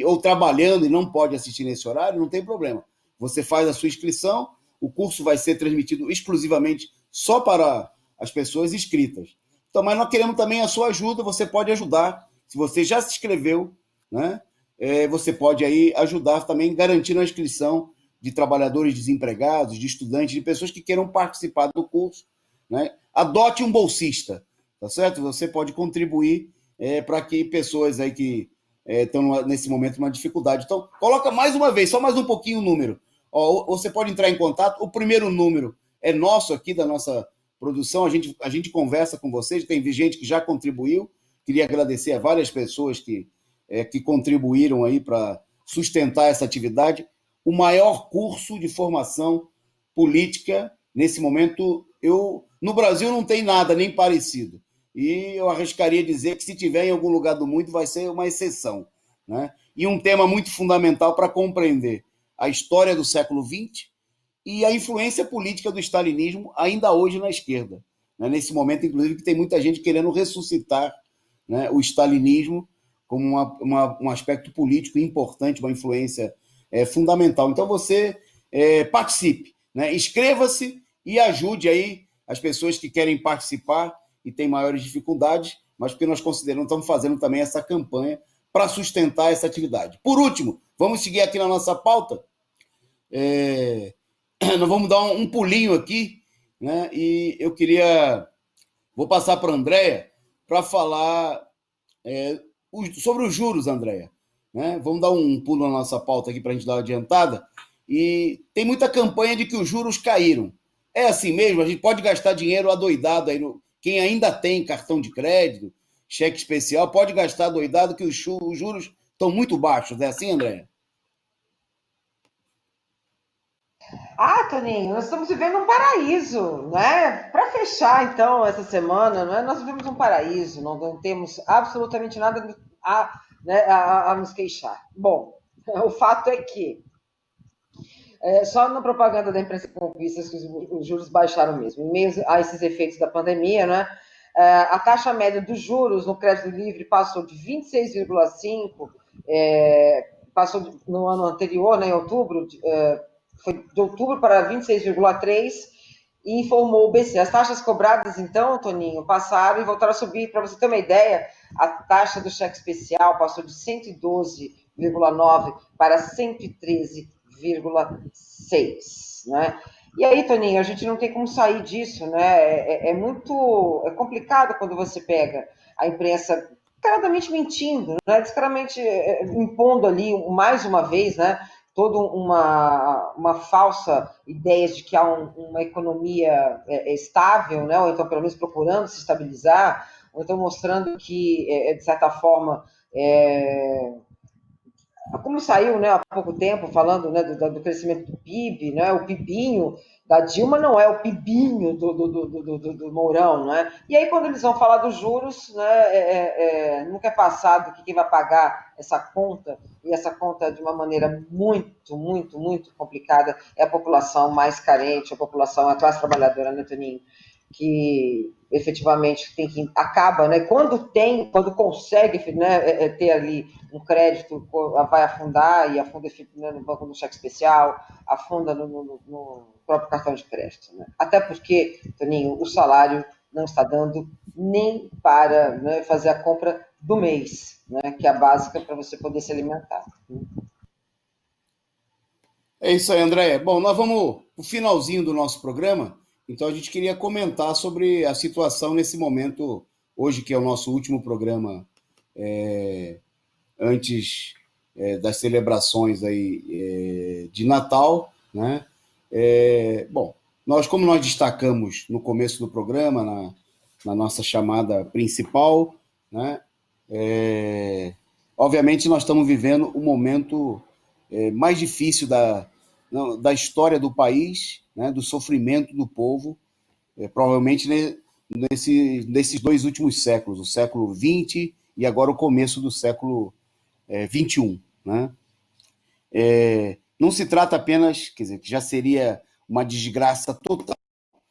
ou trabalhando e não pode assistir nesse horário, não tem problema. Você faz a sua inscrição, o curso vai ser transmitido exclusivamente só para as pessoas inscritas. Então, mas nós queremos também a sua ajuda, você pode ajudar. Se você já se inscreveu, né, você pode aí ajudar também garantindo a inscrição de trabalhadores desempregados, de estudantes, de pessoas que queiram participar do curso, né? Adote um bolsista, tá certo? Você pode contribuir para que pessoas aí que estão nesse momento numa dificuldade. Então, coloca mais uma vez, só mais um pouquinho o número. Você pode entrar em contato, o primeiro número é nosso aqui, da nossa produção, a gente conversa com vocês, tem gente que já contribuiu, queria agradecer a várias pessoas que contribuíram aí para sustentar essa atividade. O maior curso de formação política, nesse momento, no Brasil não tem nada nem parecido. E eu arriscaria dizer que se tiver em algum lugar do mundo vai ser uma exceção, né? E um tema muito fundamental para compreender a história do século XX e a influência política do stalinismo ainda hoje na esquerda, né? Nesse momento, inclusive, que tem muita gente querendo ressuscitar, né, o stalinismo como um aspecto político importante, uma influência fundamental. Então você participe, né? Inscreva-se e ajude aí as pessoas que querem participar e têm maiores dificuldades, mas porque nós consideramos, estamos fazendo também essa campanha para sustentar essa atividade. Por último, vamos seguir aqui na nossa pauta. Nós vamos dar um pulinho aqui, né? E vou passar para a Andréia para falar sobre os juros, Andréia. Né? Vamos dar um pulo na nossa pauta aqui para a gente dar uma adiantada. E tem muita campanha de que os juros caíram. É assim mesmo? A gente pode gastar dinheiro adoidado aí. Quem ainda tem cartão de crédito, cheque especial, pode gastar adoidado que os juros estão muito baixos. É assim, Andréia? Toninho, nós estamos vivendo um paraíso, né? Para fechar, então, essa semana, né, nós vivemos um paraíso, não temos absolutamente nada a nos queixar. Bom, o fato é que só na propaganda da imprensa conquista que os juros baixaram mesmo. Em meio a esses efeitos da pandemia, né? A taxa média dos juros no crédito livre passou de 26,5, passou no ano anterior, né, em outubro, foi de outubro para 26,3 e informou o BC. As taxas cobradas, então, Toninho, passaram e voltaram a subir. Para você ter uma ideia, a taxa do cheque especial passou de 112,9 para 113,6, né? E aí, Toninho, a gente não tem como sair disso, né? É complicado quando você pega a imprensa descaradamente mentindo, né? Descaradamente impondo ali, mais uma vez, né? Toda uma falsa ideia de que há uma economia estável, né? Ou então pelo menos procurando se estabilizar, ou então mostrando que, de certa forma, como saiu, né, há pouco tempo, falando, né, do crescimento do PIB, né, o PIBinho da Dilma não é o PIBinho do Mourão, né? E aí, quando eles vão falar dos juros, né, nunca é passado que quem vai pagar essa conta, e essa conta de uma maneira muito, muito, muito complicada, é a população mais carente, a população, a classe trabalhadora, né, Toninho? Que efetivamente acaba, né? Quando consegue, né, ter ali um crédito, vai afundar e afunda, né, no banco do cheque especial, afunda no próprio cartão de crédito, né? Até porque, Toninho, o salário não está dando nem para, né, fazer a compra do mês, né, que é a básica para você poder se alimentar. É isso aí, André. Bom, nós vamos o finalzinho do nosso programa, então a gente queria comentar sobre a situação nesse momento, hoje que é o nosso último programa antes das celebrações aí, de Natal, né? Bom, como nós destacamos no começo do programa, na nossa chamada principal, né? Obviamente nós estamos vivendo o momento mais difícil da história do país, né? Do sofrimento do povo, provavelmente nesses dois últimos séculos, o século XX e agora o começo do século XXI. Né? Não se trata apenas, quer dizer, que já seria uma desgraça total,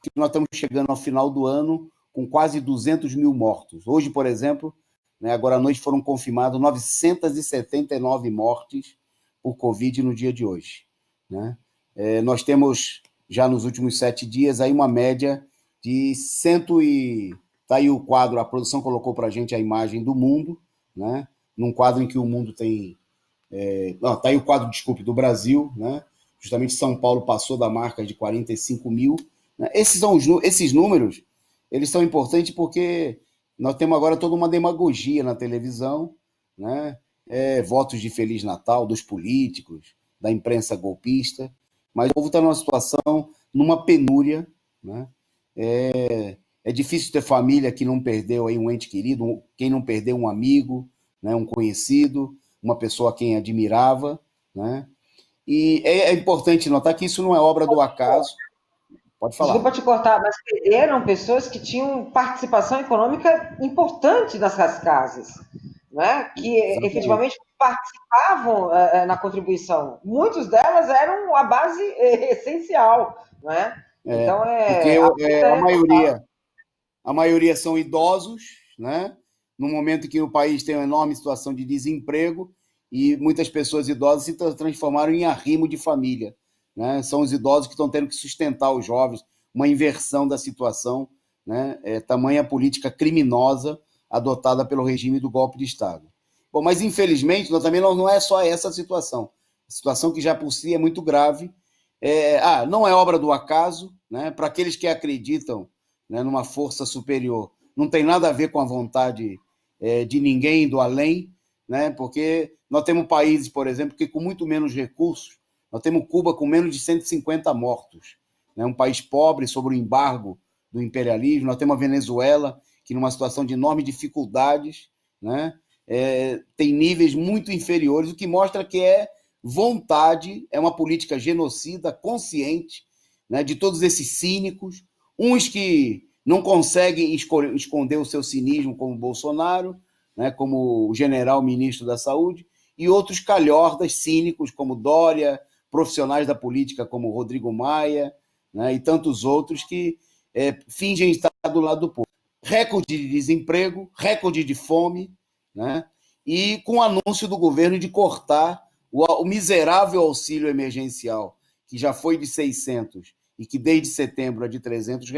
que nós estamos chegando ao final do ano com quase 200 mil mortos. Hoje, por exemplo, né, agora à noite foram confirmados 979 mortes por Covid no dia de hoje. Né? Nós temos, já nos últimos 7 dias, aí uma média de Está aí o quadro, a produção colocou para a gente a imagem do mundo, né? Num quadro em que o mundo tem tá aí o quadro, desculpe, do Brasil, né? Justamente São Paulo passou da marca de 45 mil. Né? Esses números, eles são importantes porque nós temos agora toda uma demagogia na televisão, né? Votos de Feliz Natal dos políticos, da imprensa golpista, mas o povo está numa situação, numa penúria, né? É difícil ter família que não perdeu aí um ente querido, quem não perdeu um amigo, né? Um conhecido, uma pessoa a quem admirava, né? E é importante notar que isso não é obra do acaso. Pode falar. Desculpa te cortar, mas perderam pessoas que tinham participação econômica importante nessas casas, né? Que Exatamente. efetivamente participavam na contribuição. Muitas delas eram a base essencial, né? Então, Porque a luta é total. a maioria são idosos, né? No momento em que o país tem uma enorme situação de desemprego e muitas pessoas idosas se transformaram em arrimo de família, né? São os idosos que estão tendo que sustentar os jovens, uma inversão da situação, né? Tamanha política criminosa adotada pelo regime do golpe de Estado. Bom, mas infelizmente também não é só essa situação. A situação que já por si é muito grave. Não é obra do acaso, né? Para aqueles que acreditam, né, numa força superior, não tem nada a ver com a vontade de ninguém do além, né? Porque nós temos países, por exemplo, que com muito menos recursos, nós temos Cuba com menos de 150 mortos, né? Um país pobre sob o embargo do imperialismo. Nós temos a Venezuela, que numa situação de enormes dificuldades, né? Tem níveis muito inferiores, o que mostra que vontade, é uma política genocida, consciente, né, de todos esses cínicos, uns que não conseguem esconder o seu cinismo, como Bolsonaro, né, como o general ministro da Saúde, e outros calhordas cínicos, como Dória, profissionais da política, como Rodrigo Maia, né, e tantos outros que fingem estar do lado do povo. Recorde de desemprego, recorde de fome, né, e com o anúncio do governo de cortar o miserável auxílio emergencial, que já foi de 600 e que desde setembro é de R$ 300,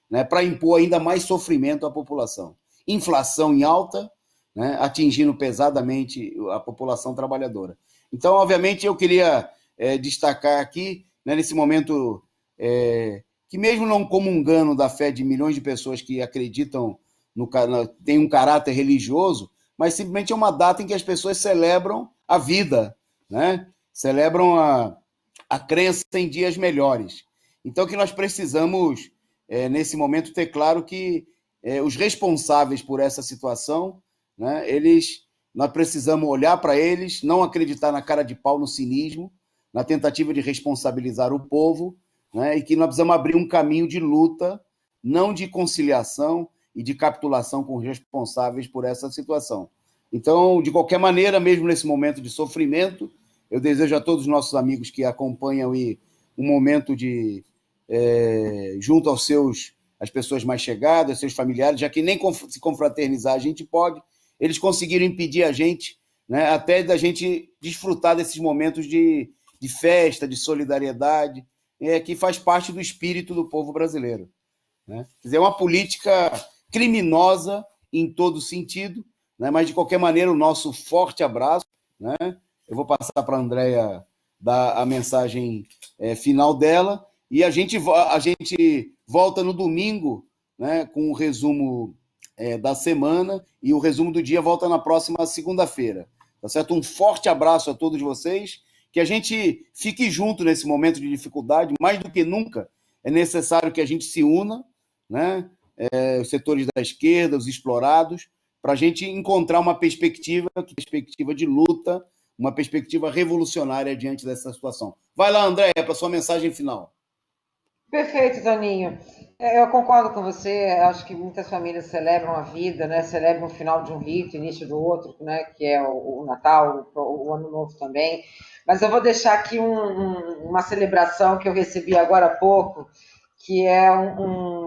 né, para impor ainda mais sofrimento à população. Inflação em alta, né, atingindo pesadamente a população trabalhadora. Então, obviamente, eu queria destacar aqui, né, nesse momento, que mesmo não comungando da fé de milhões de pessoas que acreditam, tem um caráter religioso, mas simplesmente é uma data em que as pessoas celebram a vida, né? Celebram a crença em dias melhores. Então, que nós precisamos, nesse momento, ter claro que os responsáveis por essa situação, né, nós precisamos olhar para eles, não acreditar na cara de pau, no cinismo, na tentativa de responsabilizar o povo, né, e que nós precisamos abrir um caminho de luta, não de conciliação e de capitulação com os responsáveis por essa situação. Então, de qualquer maneira, mesmo nesse momento de sofrimento, eu desejo a todos os nossos amigos que acompanham um momento de junto às pessoas mais chegadas, seus familiares, já que nem se confraternizar a gente pode, eles conseguiram impedir a gente, né, até da gente desfrutar desses momentos de festa, de solidariedade, que faz parte do espírito do povo brasileiro. Né? Quer dizer, é uma política criminosa em todo sentido, né? Mas, de qualquer maneira, o nosso forte abraço. Né? Eu vou passar para a Andréia dar a mensagem final dela, e a gente volta no domingo, né, com o resumo da semana, e o resumo do dia volta na próxima segunda-feira. Tá certo? Um forte abraço a todos vocês, que a gente fique junto nesse momento de dificuldade. Mais do que nunca, é necessário que a gente se una, né? Os setores da esquerda, os explorados, para a gente encontrar uma perspectiva de luta, uma perspectiva revolucionária diante dessa situação. Vai lá, Andréia, para a sua mensagem final. Perfeito, Toninho. Eu concordo com você. Acho que muitas famílias celebram a vida, né? Celebram o final de um rito, início do outro, né? Que é o Natal, o Ano Novo também. Mas eu vou deixar aqui uma celebração que eu recebi agora há pouco, que é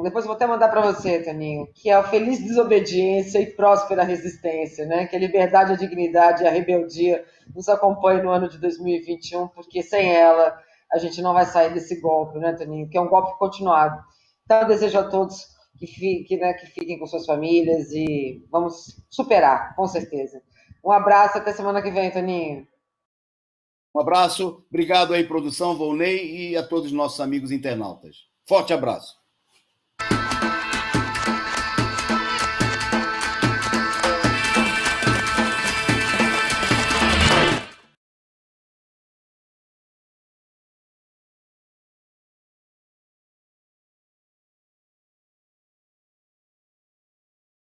depois eu vou até mandar para você, Toninho, que é a feliz desobediência e próspera resistência, né? Que a liberdade, a dignidade e a rebeldia nos acompanham no ano de 2021, porque sem ela a gente não vai sair desse golpe, né, Toninho? Que é um golpe continuado. Então, eu desejo a todos que fiquem com suas famílias e vamos superar, com certeza. Um abraço, até semana que vem, Toninho. Um abraço, obrigado aí, produção, Volney, e a todos os nossos amigos internautas. Forte abraço.